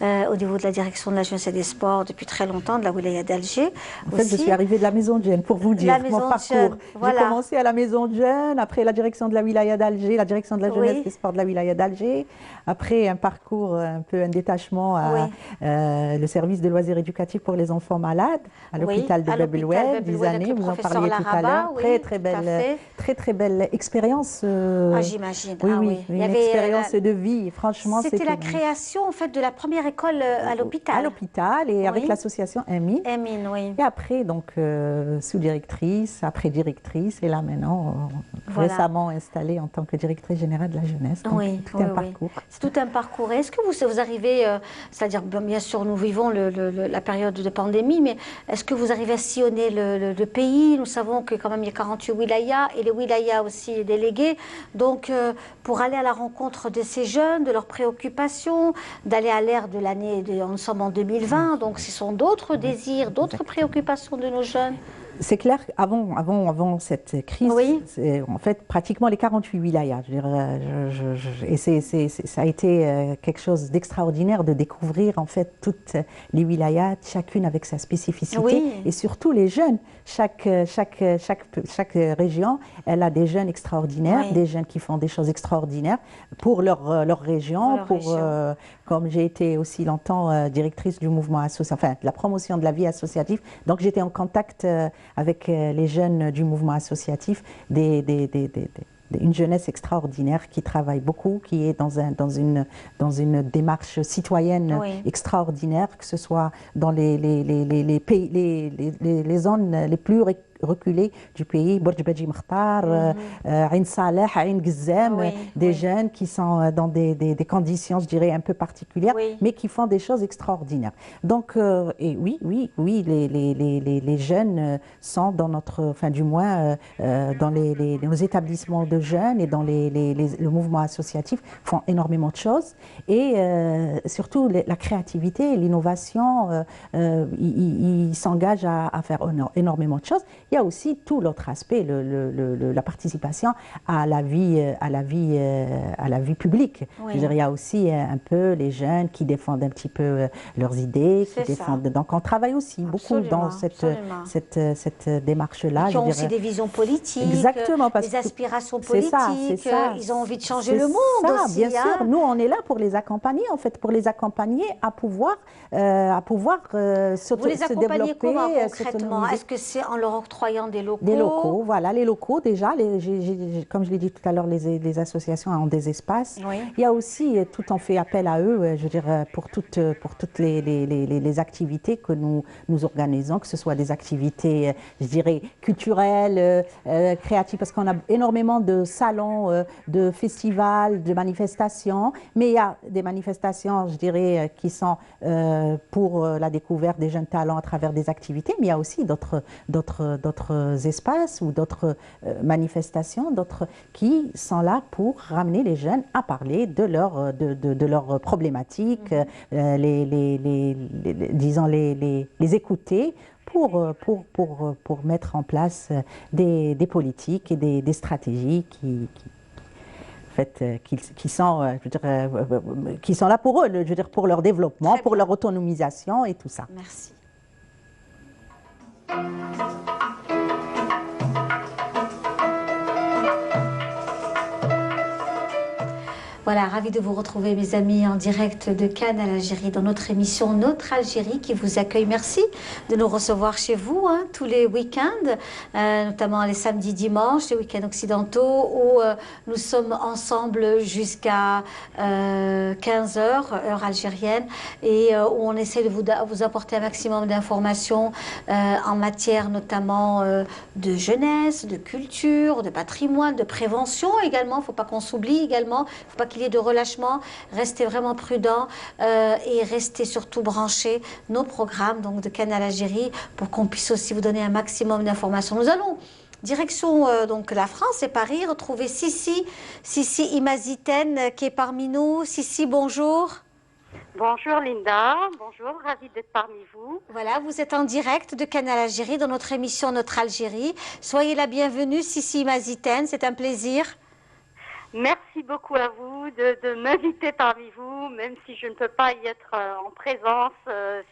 au niveau de la direction de la jeunesse et des sports depuis très longtemps, de la wilaya d'Alger. En fait, je suis arrivée de la maison de jeunes, pour vous dire mon parcours. Voilà. J'ai commencé à la maison de jeunes, après la direction de la wilaya d'Alger, la direction de la jeunesse et des sports de la wilaya d'Alger. Après un parcours, un peu un détachement à le service de loisirs éducatifs pour les enfants malades à l'hôpital de Bab el-Oued, 10 années, vous en parliez tout à l'heure. Très belle expérience. J'imagine. Oui, une expérience de vie, franchement. C'était la création en fait de la première école à l'hôpital. À l'hôpital et avec l'association Emin. Emin, oui. Et après, donc, sous-directrice, après directrice, et là maintenant, récemment installée en tant que directrice générale de la jeunesse. Donc, tout un parcours. C'est tout un parcours. Est-ce que vous arrivez, c'est-à-dire bien sûr nous vivons la période de pandémie, mais est-ce que vous arrivez à sillonner le pays? Nous savons que quand même il y a 48 wilayas et les wilayas aussi délégués. Donc pour aller à la rencontre de ces jeunes, de leurs préoccupations, d'aller à l'ère de l'année, nous sommes en 2020, donc ce sont d'autres désirs, d'autres préoccupations de nos jeunes. C'est clair qu'avant cette crise, en fait, pratiquement les 48 wilayas. Et ça a été quelque chose d'extraordinaire de découvrir en fait toutes les wilayas, chacune avec sa spécificité, et surtout les jeunes. Chaque région, elle a des jeunes extraordinaires, des jeunes qui font des choses extraordinaires pour leur région, comme j'ai été aussi longtemps directrice du mouvement associatif, enfin de la promotion de la vie associative, donc j'étais en contact avec les jeunes du mouvement associatif, une jeunesse extraordinaire qui travaille beaucoup, qui est dans une démarche citoyenne extraordinaire, que ce soit dans les pays, les zones les plus reculés du pays, Bourj Badji Makhtar, Ain Saleh, Ain Gzem, des jeunes qui sont dans des conditions, je dirais, un peu particulières, mais qui font des choses extraordinaires. Donc, et les jeunes sont dans notre, enfin du moins, dans nos établissements de jeunes et dans le mouvement associatif font énormément de choses. Et surtout, la créativité, l'innovation, ils s'engagent à faire énormément de choses. Il y a aussi tout l'autre aspect, la participation à la vie publique. Je veux dire, il y a aussi un peu les jeunes qui défendent un petit peu leurs idées, donc on travaille aussi beaucoup dans cette démarche-là. Qui ont aussi des visions politiques, des aspirations politiques, ils ont envie de changer le monde aussi. Bien sûr, nous on est là pour les accompagner, en fait, pour les accompagner à pouvoir se développer. Vous les accompagnez comment concrètement? Est-ce que c'est en leur octroyant octroyant des locaux. Des locaux, voilà, les locaux déjà, comme je l'ai dit tout à l'heure, les associations ont des espaces. Oui. Il y a aussi, tout on fait appel à eux, je veux dire, pour toutes les activités que nous organisons, que ce soit des activités, je dirais, culturelles, créatives, parce qu'on a énormément de salons, de festivals, de manifestations, mais il y a des manifestations, je dirais, qui sont pour la découverte des jeunes talents à travers des activités, mais il y a aussi d'autres espaces ou d'autres manifestations, qui sont là pour ramener les jeunes à parler de leurs problématiques, disons les écouter pour mettre en place des politiques et des stratégies qui sont là pour eux, je veux dire, pour leur développement, pour leur autonomisation et tout ça. Merci. Voilà, ravi de vous retrouver, mes amis, en direct de Cannes à l'Algérie, dans notre émission Notre Algérie qui vous accueille. Merci de nous recevoir chez vous tous les week-ends, notamment les samedis, dimanches, les week-ends occidentaux, où nous sommes ensemble jusqu'à 15h, heure algérienne, et où on essaie de vous apporter un maximum d'informations en matière notamment de jeunesse, de culture, de patrimoine, de prévention également. Il ne faut pas qu'on s'oublie également, il ne faut pas qu'il y ait de relâchement. Restez vraiment prudents et restez surtout branchés nos programmes donc de Cannes à l'Algérie pour qu'on puisse aussi vous donner un maximum d'informations. Nous allons direction donc la France et Paris retrouver Sissi Imaziten qui est parmi nous. Sissi, bonjour. Bonjour Linda, bonjour, ravie d'être parmi vous. Voilà, vous êtes en direct de Cannes à l'Algérie dans notre émission Notre Algérie. Soyez la bienvenue, Sissi Imaziten, c'est un plaisir. Merci beaucoup à vous de m'inviter parmi vous, même si je ne peux pas y être en présence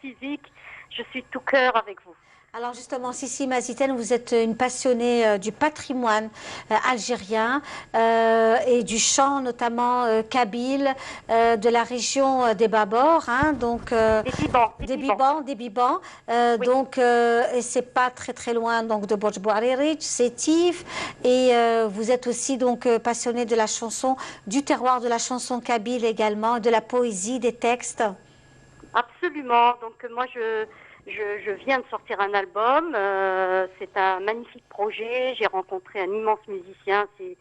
physique, je suis tout cœur avec vous. Alors justement, Sissi Imaziten, vous êtes une passionnée du patrimoine algérien et du chant, notamment kabyle, de la région des Babors, donc des Bibans. Oui. Donc, et c'est pas très loin donc de Borj Bouariric, Sétif, et vous êtes aussi donc passionnée de la chanson, du terroir de la chanson kabyle également, de la poésie, des textes. Absolument. Donc moi je viens de sortir un album, c'est un magnifique projet, j'ai rencontré un immense musicien, c'est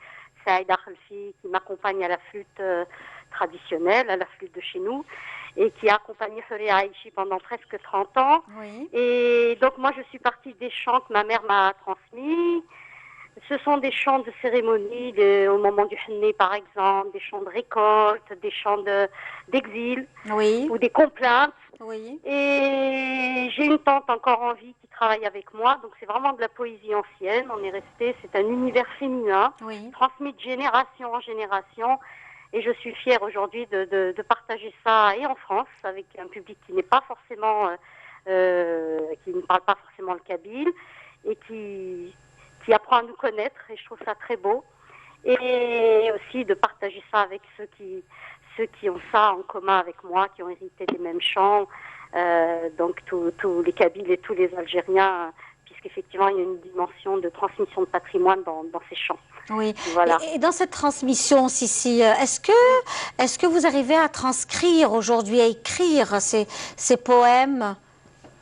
Saïd Khalfi, qui m'accompagne à la flûte traditionnelle, à la flûte de chez nous, et qui a accompagné Faria Aïchi pendant presque 30 ans. Oui. Et donc moi je suis partie des chants que ma mère m'a transmis. Ce sont des chants de cérémonie, au moment du Henné par exemple, des chants de récolte, des chants d'exil, oui, ou des complaintes. Oui. Et j'ai une tante encore en vie qui travaille avec moi, donc c'est vraiment de la poésie ancienne. On est resté, c'est un univers féminin, oui, transmis de génération en génération. Et je suis fière aujourd'hui de partager ça et en France avec un public qui n'est pas forcément, qui ne parle pas forcément le kabyle et qui apprend à nous connaître. Et je trouve ça très beau. Et aussi de partager ça avec ceux qui ont ça en commun avec moi, qui ont hérité des mêmes chants, donc tous les Kabyles et tous les Algériens, puisqu'effectivement il y a une dimension de transmission de patrimoine dans ces chants. Oui. Voilà. Et dans cette transmission, Sissi, est-ce que vous arrivez à transcrire aujourd'hui, à écrire ces poèmes?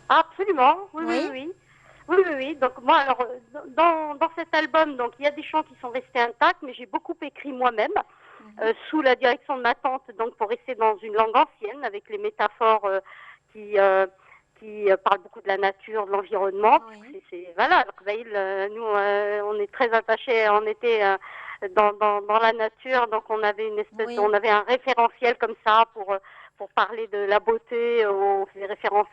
Absolument, oui. Donc moi, alors dans cet album, donc il y a des chants qui sont restés intacts, mais j'ai beaucoup écrit moi-même. Sous la direction de ma tante, donc pour rester dans une langue ancienne, avec les métaphores qui parlent beaucoup de la nature, de l'environnement. Oui. Voilà, nous, on est très attachés, on était dans la nature, donc on avait une espèce, oui, on avait un référentiel comme ça pour parler de la beauté, on faisait référence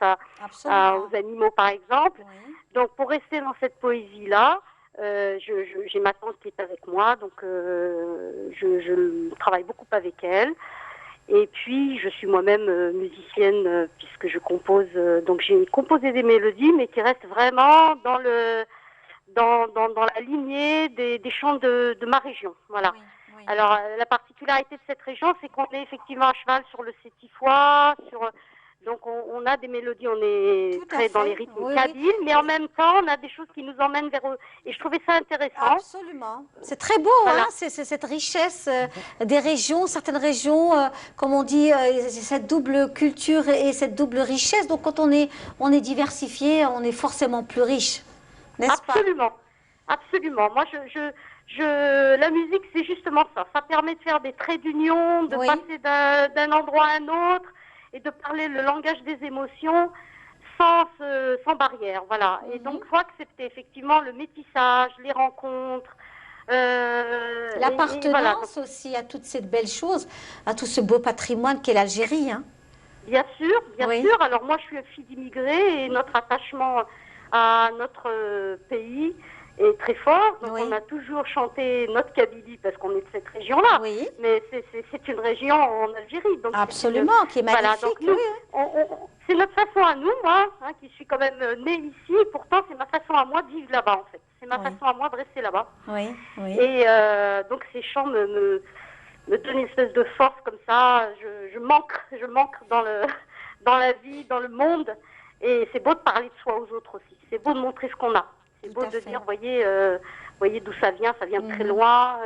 aux animaux par exemple. Oui. Donc pour rester dans cette poésie-là, j'ai ma tante qui est avec moi, donc je travaille beaucoup avec elle. Et puis je suis moi-même musicienne puisque je compose. Donc j'ai composé des mélodies, mais qui restent vraiment dans la lignée des chants de ma région. Voilà. Oui, oui. Alors la particularité de cette région, c'est qu'on est effectivement à cheval sur le sétifois, Donc on a des mélodies, on est très dans les rythmes kabyles, mais en même temps on a des choses qui nous emmènent vers eux. Et je trouvais ça intéressant. Absolument. C'est très beau, voilà. C'est cette richesse des régions, certaines régions, comme on dit, cette double culture et cette double richesse. Donc quand on est diversifié, on est forcément plus riche, n'est-ce pas? Absolument, absolument. Moi, la musique, c'est justement ça. Ça permet de faire des traits d'union, de passer d'un endroit à un autre, et de parler le langage des émotions sans barrière, voilà. Et donc, il faut accepter effectivement le métissage, les rencontres. L'appartenance aussi à toutes ces belles choses, à tout ce beau patrimoine qu'est l'Algérie. Hein. Bien sûr, bien sûr. Alors moi, je suis fille d'immigrés et notre attachement à notre pays est très fort. Donc on a toujours chanté notre Kabylie parce qu'on est de cette région-là. Oui. Mais c'est une région en Algérie. Donc absolument, qui est magnifique. Voilà, donc c'est notre façon à nous, moi, qui suis quand même née ici. Et pourtant, c'est ma façon à moi de vivre là-bas, en fait. C'est ma façon à moi de rester là-bas. Oui, oui. Et donc ces chants me donnent une espèce de force comme ça. Je manque dans la vie, dans le monde. Et c'est beau de parler de soi aux autres aussi. C'est beau de montrer ce qu'on a. C'est beau de dire, voyez d'où ça vient de très loin.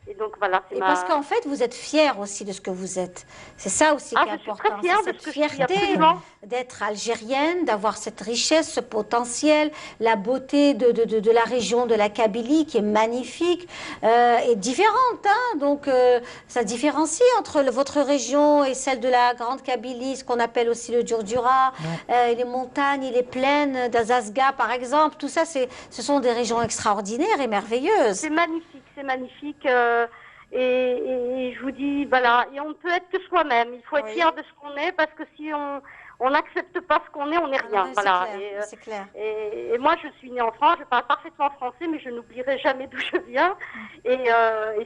Et donc voilà, c'est parce qu'en fait, vous êtes fière aussi de ce que vous êtes. C'est ça aussi qui est important. C'est cette fierté d'être algérienne, d'avoir cette richesse, ce potentiel, la beauté de la région de la Kabylie qui est magnifique et différente. Hein. Donc ça différencie entre votre région et celle de la Grande Kabylie, ce qu'on appelle aussi le Djurdjura, les montagnes, les plaines d'Azazga par exemple. Tout ça, ce sont des régions extraordinaires et merveilleuses. C'est magnifique. C'est magnifique et je vous dis, voilà, et on ne peut être que soi-même. Il faut être fier de ce qu'on est parce que si on n'accepte pas ce qu'on est, on n'est rien. Voilà. C'est clair. Et moi, je suis née en France, je parle parfaitement français, mais je n'oublierai jamais d'où je viens. Et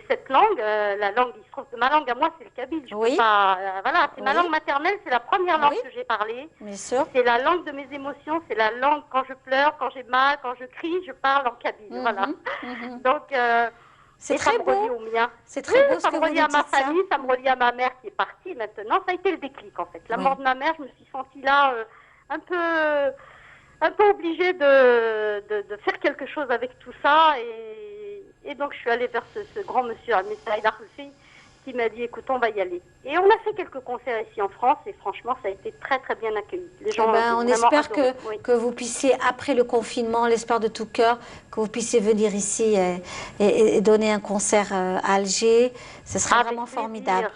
cette langue, la langue, il se trouve que ma langue à moi, c'est le kabyle. Voilà, c'est ma langue maternelle, c'est la première langue que j'ai parlée. Bien sûr. C'est la langue de mes émotions, c'est la langue quand je pleure, quand j'ai mal, quand je crie, je parle en kabyle. Voilà. Donc c'est très beau. C'est très beau. Ça me relie à ma famille, ça me relie à ma mère qui est partie maintenant. Ça a été le déclic en fait. La mort de ma mère, je me suis sentie là un peu obligée de faire quelque chose avec tout ça. Et donc je suis allée vers ce grand monsieur, Saïd Arfi, qui m'a dit écoute, on va y aller. Et on a fait quelques concerts ici en France et franchement, ça a été très très bien accueilli. Les gens on espère que vous puissiez, après le confinement, on l'espère de tout cœur, que vous puissiez venir ici et donner un concert à Alger. Ce sera vraiment formidable.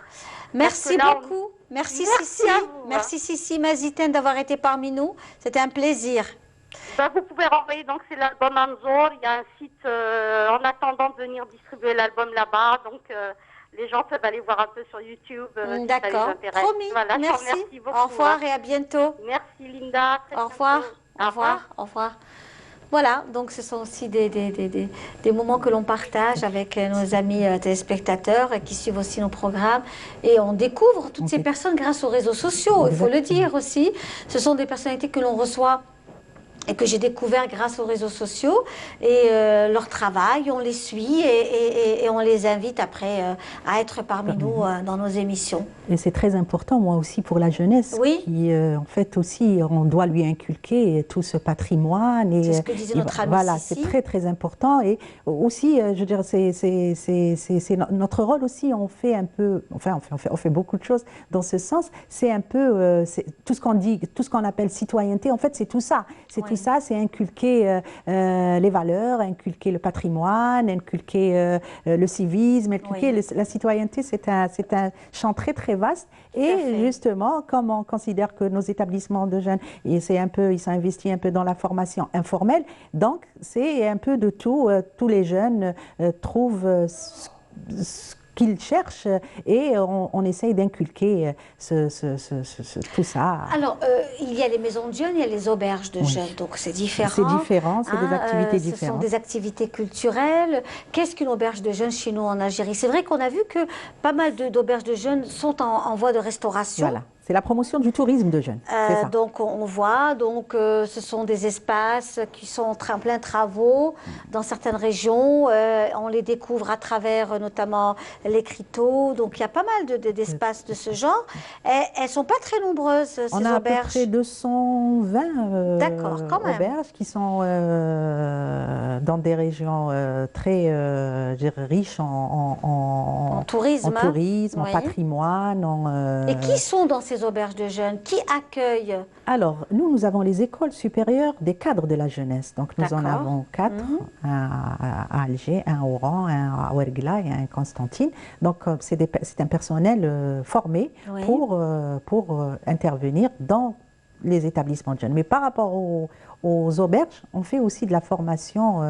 Merci beaucoup. Merci Sissi. Merci Sissi Maziten d'avoir été parmi nous. C'était un plaisir. Vous pouvez renvoyer, donc c'est l'album Anzor. Il y a un site en attendant de venir distribuer l'album là-bas. Donc les gens peuvent aller voir un peu sur YouTube. D'accord, promis. Voilà, merci beaucoup. Au revoir et à bientôt. Merci Linda. Au revoir. Au revoir. Au revoir. Voilà, donc ce sont aussi des moments que l'on partage avec nos amis téléspectateurs qui suivent aussi nos programmes. Et on découvre toutes ces personnes grâce aux réseaux sociaux, il faut le dire aussi. Ce sont des personnalités que l'on reçoit et que j'ai découvert grâce aux réseaux sociaux et leur travail, on les suit et on les invite après à être parmi nous dans nos émissions. Et c'est très important, moi aussi, pour la jeunesse, qui en fait aussi, on doit lui inculquer tout ce patrimoine. C'est ce que disait notre ami Voilà, c'est très très important et aussi, je veux dire, c'est notre rôle aussi, on fait un peu, enfin on fait beaucoup de choses dans ce sens, c'est un peu, tout ce qu'on dit, tout ce qu'on appelle citoyenneté, en fait c'est tout ça, tout ça, c'est inculquer les valeurs, inculquer le patrimoine, inculquer le civisme, inculquer la citoyenneté. C'est un champ très très vaste. Et justement, comme on considère que nos établissements de jeunes, ils sont investis un peu dans la formation informelle, donc c'est un peu de tout. Tous les jeunes trouvent ce qu'ils cherchent et on essaye d'inculquer tout ça. Alors, il y a les maisons de jeunes, il y a les auberges de jeunes, donc c'est différent. C'est différent, c'est des activités différentes. Ce sont des activités culturelles. Qu'est-ce qu'une auberge de jeunes chez nous en Algérie? C'est vrai qu'on a vu que pas mal d'auberges de jeunes sont en voie de restauration. Voilà. C'est la promotion du tourisme de jeunes. Ça. Donc on voit, ce sont des espaces qui sont en plein travaux dans certaines régions. On les découvre à travers notamment l'écriteau. Donc il y a pas mal d'espaces de ce genre. Elles ne sont pas très nombreuses, ces auberges. On a à peu près 220 auberges qui sont dans des régions très riches en tourisme, en patrimoine. Et qui sont dans ces auberges de jeunes? Qui accueille? Alors, nous avons les écoles supérieures des cadres de la jeunesse. Donc, nous en avons 4, un à Alger, un à Oran, un à Ouergla et un à Constantine. Donc, c'est un personnel formé pour intervenir dans les établissements de jeunes. Mais par rapport aux auberges, on fait aussi de la formation,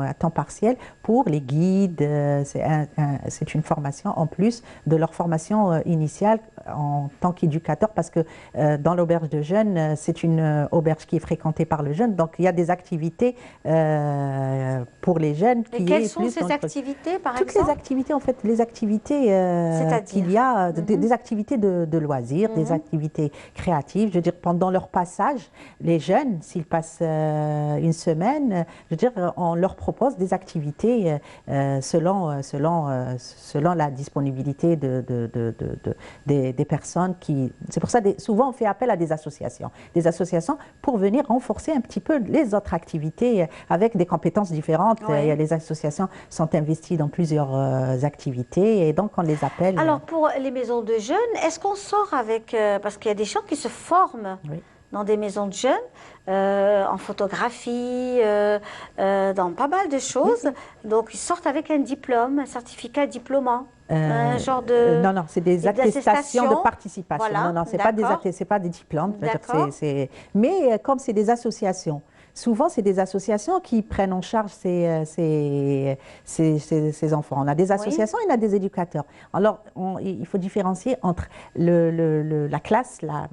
à temps partiel pour les guides. C'est une formation en plus de leur formation initiale en tant qu'éducateur, parce que dans l'auberge de jeunes, c'est une auberge qui est fréquentée par le jeune, donc il y a des activités pour les jeunes. Et quelles sont ces activités, par exemple? Toutes les activités, en fait, les activités qu'il y a, des activités de loisirs, des activités créatives. Je veux dire, pendant leur passage, les jeunes, s'ils passent une semaine, je veux dire, on leur propose des activités selon la disponibilité des personnes qui... C'est pour ça, souvent, on fait appel à des associations pour venir renforcer un petit peu les autres activités avec des compétences différentes. Les associations sont investies dans plusieurs activités et donc on les appelle... Alors, pour les maisons de jeunes, est-ce qu'on sort avec... parce qu'il y a des gens qui se forment dans des maisons de jeunes, en photographie, dans pas mal de choses. Donc, ils sortent avec un diplôme, un certificat diplômant. Un genre de... Non, c'est des attestations de participation. Voilà, non, c'est pas des diplômes. Mais comme c'est des associations, souvent, c'est des associations qui prennent en charge ces enfants. On a des associations et on a des éducateurs. Alors, il faut différencier entre la classe, la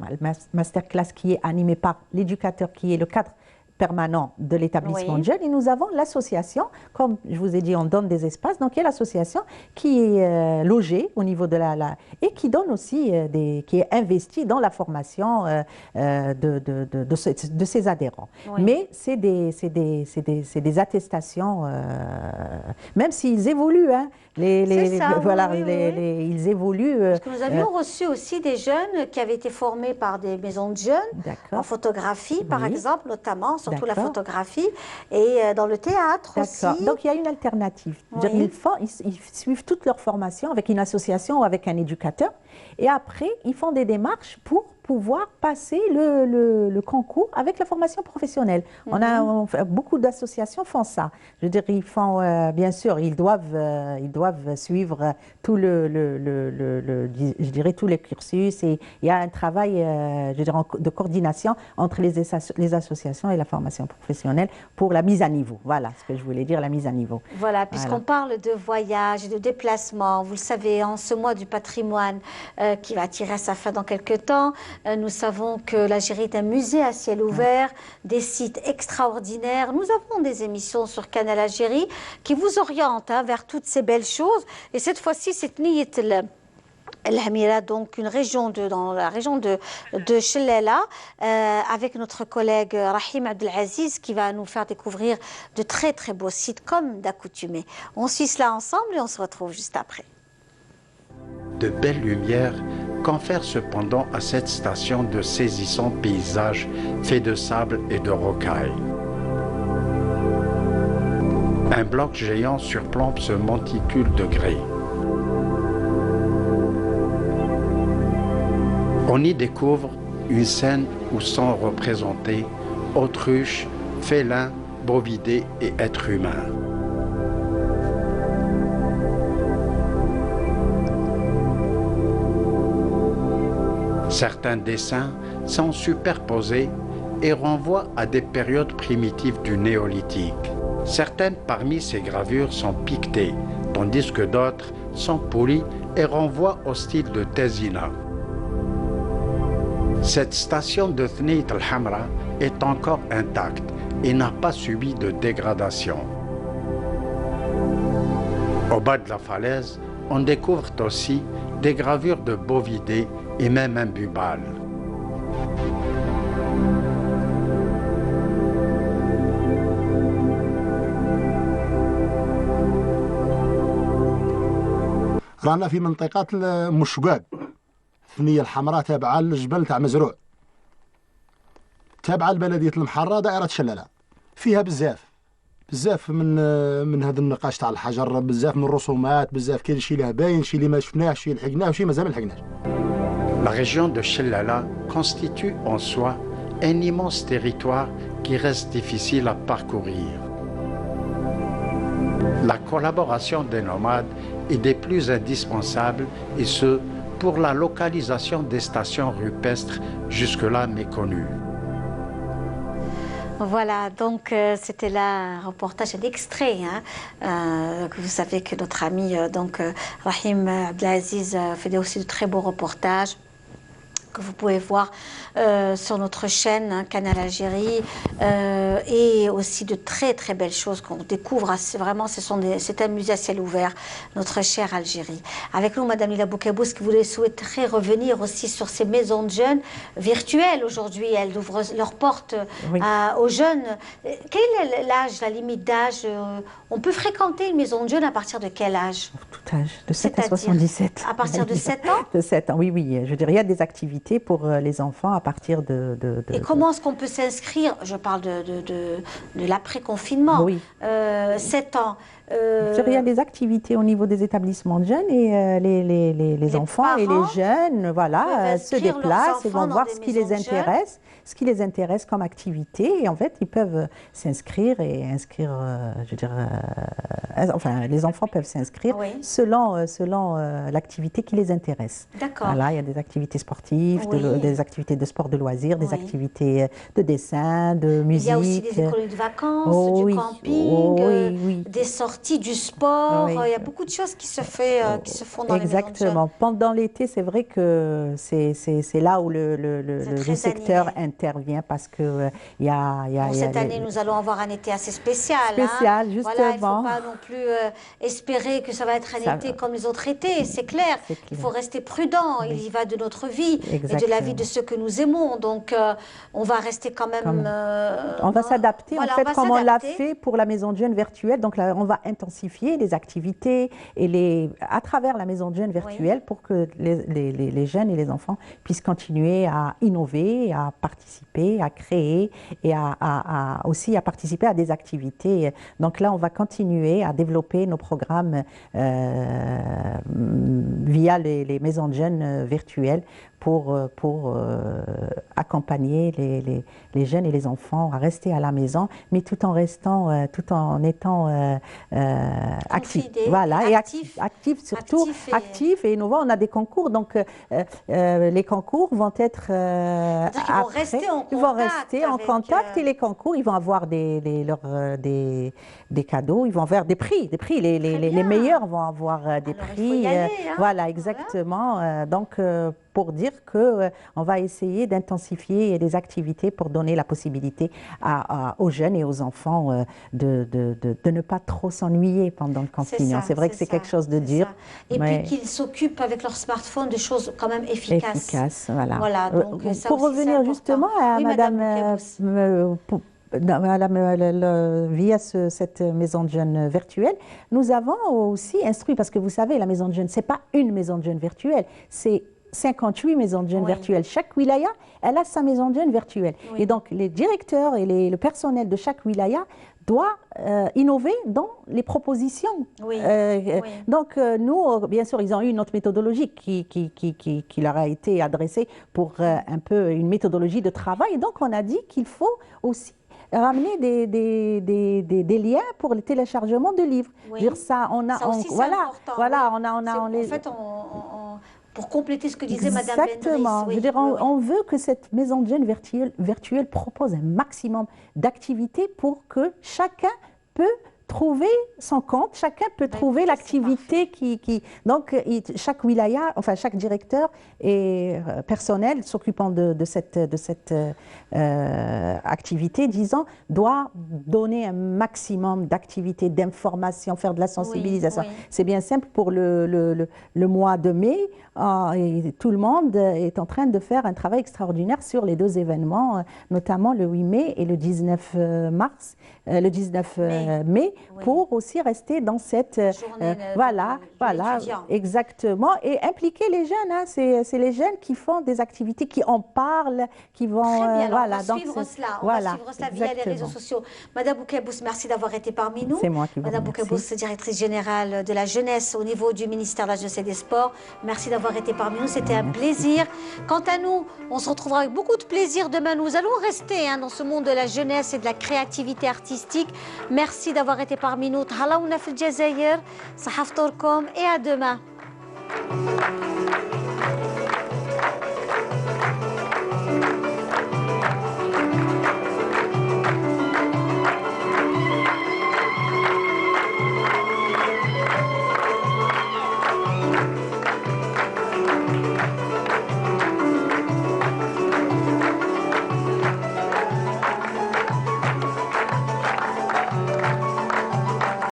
masterclass qui est animée par l'éducateur, qui est le cadre permanent de l'établissement de jeunes, et nous avons l'association, comme je vous ai dit, on donne des espaces, donc il y a l'association qui est logée au niveau de et qui donne aussi, qui est investie dans la formation de ses adhérents. Mais c'est des attestations, même s'ils évoluent, hein, ils évoluent. Parce que nous avions reçu aussi des jeunes qui avaient été formés par des maisons de jeunes, en photographie par exemple, notamment, surtout la photographie, et dans le théâtre aussi. Donc il y a une alternative. Ils suivent toute leur formation avec une association ou avec un éducateur, et après ils font des démarches pour pouvoir passer le concours avec la formation professionnelle. Beaucoup d'associations font ça. Je veux dire, ils font, bien sûr, ils doivent suivre tout tous les cursus, et il y a un travail de coordination entre les associations et la formation professionnelle pour la mise à niveau. Voilà ce que je voulais dire, la mise à niveau. Voilà, puisqu'on parle de voyage et de déplacement, vous le savez, en ce mois du patrimoine qui va tirer à sa fin dans quelques temps, nous savons que l'Algérie est un musée à ciel ouvert, des sites extraordinaires. Nous avons des émissions sur Canal Algérie qui vous orientent vers toutes ces belles choses. Et cette fois-ci, c'est Niyet El Hamira, donc dans la région de Chellala, avec notre collègue Rahim Abdelaziz qui va nous faire découvrir de très très beaux sites comme d'accoutumé. On suit cela ensemble et on se retrouve juste après. De belles lumières confèrent cependant à cette station de saisissants paysages faits de sable et de rocailles. Un bloc géant surplombe ce monticule de grès. On y découvre une scène où sont représentés autruches, félins, bovidés et êtres humains. Certains dessins sont superposés et renvoient à des périodes primitives du néolithique. Certaines parmi ces gravures sont piquetées, tandis que d'autres sont polies et renvoient au style de Tezina. Cette station de Thnit al-Hamra est encore intacte et n'a pas subi de dégradation. Au bas de la falaise, on découvre aussi des gravures de bovidés et même un bubal. رانا في منطقة مشقاق الثنية الحمراء تابعة للجبل تاع مزروع، تابعة لبلدية المحرة دائرة شلالة، فيها بزاف من هذا النقاش تاع الحجر، بزاف من الرسومات، بزاف كاين شي اللي باين، شي اللي ما شفناه، شي لحقناه وشي مازال ما لحقناش. La région de Chellala constitue en soi un immense territoire qui reste difficile à parcourir. La collaboration des nomades est des plus indispensables, et ce, pour la localisation des stations rupestres jusque-là méconnues. Voilà, donc c'était là un reportage, un extrait. Que vous savez que notre ami Rahim Abdelaziz fait aussi de très beaux reportages que vous pouvez voir sur notre chaîne Canal Algérie, et aussi de très très belles choses qu'on découvre. Vraiment, c'est un musée à ciel ouvert, notre chère Algérie. Avec nous, Madame Lila Boukabous, qui voulait souhaiterait revenir aussi sur ces maisons de jeunes virtuelles. Aujourd'hui, elles ouvrent leurs portes aux jeunes. Quel est l'âge, la limite d'âge? On peut fréquenter une maison de jeunes à partir de quel âge? Tout âge, de 7 à 77. À partir de 7 ans? De 7 ans, oui, oui. Je dirais, il y a des activités pour les enfants à partir de... Et comment est-ce qu'on peut s'inscrire? Je parle de l'après-confinement. Oui. 7 ans. Il y a des activités au niveau des établissements de jeunes, et les enfants et les jeunes se déplacent et vont voir ce qui les intéresse, comme activité. Et en fait, ils peuvent s'inscrire et inscrire, les enfants peuvent s'inscrire selon l'activité qui les intéresse. D'accord. Voilà, il y a des activités sportives, des activités de sport de loisirs, des activités de dessin, de musique. Il y a aussi des écoles de vacances, du camping, des sorties, du sport. Il y a beaucoup de choses qui se font dans les maisons de jeunes. Exactement. Pendant l'été, c'est vrai que c'est là où le secteur intervient, parce que cette année, nous allons avoir un été assez spécial. Spécial, justement. Voilà, il ne faut pas non plus espérer que ça va être un été comme les autres étés, c'est clair. Il faut rester prudent. Il y va de notre vie et de la vie de ceux que nous aimons. Donc, on va rester quand même... on va s'adapter, en fait, comme on l'a fait pour la maison de jeunes virtuelle. Donc, là, on va intensifier les activités à travers la maison de jeunes virtuelle pour que les jeunes et les enfants puissent continuer à innover, à participer, à créer et aussi à participer à des activités. Donc là, on va continuer à développer nos programmes via les maisons de jeunes virtuelles pour accompagner les jeunes et les enfants à rester à la maison, mais tout en étant actifs. Voilà, et actifs surtout, actifs et innovants. On a des concours, donc les concours vont être ils vont rester en contact, et les concours, ils vont avoir des cadeaux, ils vont avoir des prix. Les meilleurs vont avoir des prix. Il faut y aller, Voilà, exactement. Donc pour dire qu'on va essayer d'intensifier des activités pour donner la possibilité aux jeunes et aux enfants de ne pas trop s'ennuyer pendant le confinement. C'est vrai que c'est quelque chose de dur. Et puis qu'ils s'occupent avec leur smartphone de choses quand même efficaces. Voilà. Donc, pour revenir justement à Madame... via cette maison de jeunes virtuelle, nous avons aussi instruit, parce que vous savez, la maison de jeunes, ce n'est pas une maison de jeunes virtuelle, c'est 58 maisons de jeunes virtuelles. Chaque wilaya, elle a sa maison de jeunes virtuelle. Et donc, les directeurs et le personnel de chaque wilaya doit innover dans les propositions. Donc, nous, bien sûr, ils ont eu notre méthodologie qui leur a été adressée pour un peu une méthodologie de travail. Et donc, on a dit qu'il faut aussi ramener des liens pour le téléchargement de livres. Pour compléter ce que disait Madame Benri. Exactement. Je veux dire, on veut que cette maison de jeunes virtuelle propose un maximum d'activités pour que chacun peut trouver son compte, chacun peut trouver l'activité qui... Donc, chaque wilaya, enfin chaque directeur et personnel s'occupant de cette activité, disons, doit donner un maximum d'activités, d'informations, faire de la sensibilisation. C'est bien simple pour le mois de mai, et tout le monde est en train de faire un travail extraordinaire sur les deux événements, notamment le 8 mai et le 19 mars, le 19 mai, pour aussi rester dans cette voilà, exactement, et impliquer les jeunes. Hein, c'est les jeunes qui font des activités, qui en parlent, qui vont voilà. On va suivre cela, via les réseaux sociaux. Madame Boukebous, merci d'avoir été parmi nous. C'est moi qui vous Madame Boukebous, directrice générale de la jeunesse au niveau du ministère de la Jeunesse et des Sports. Merci d'avoir été parmi nous, c'était un plaisir. Quant à nous, on se retrouvera avec beaucoup de plaisir demain. Nous allons rester dans ce monde de la jeunesse et de la créativité artistique. Merci d'avoir été parmi nous. Tahalaouna fil Jazaïr, Sahaftourkom et à demain.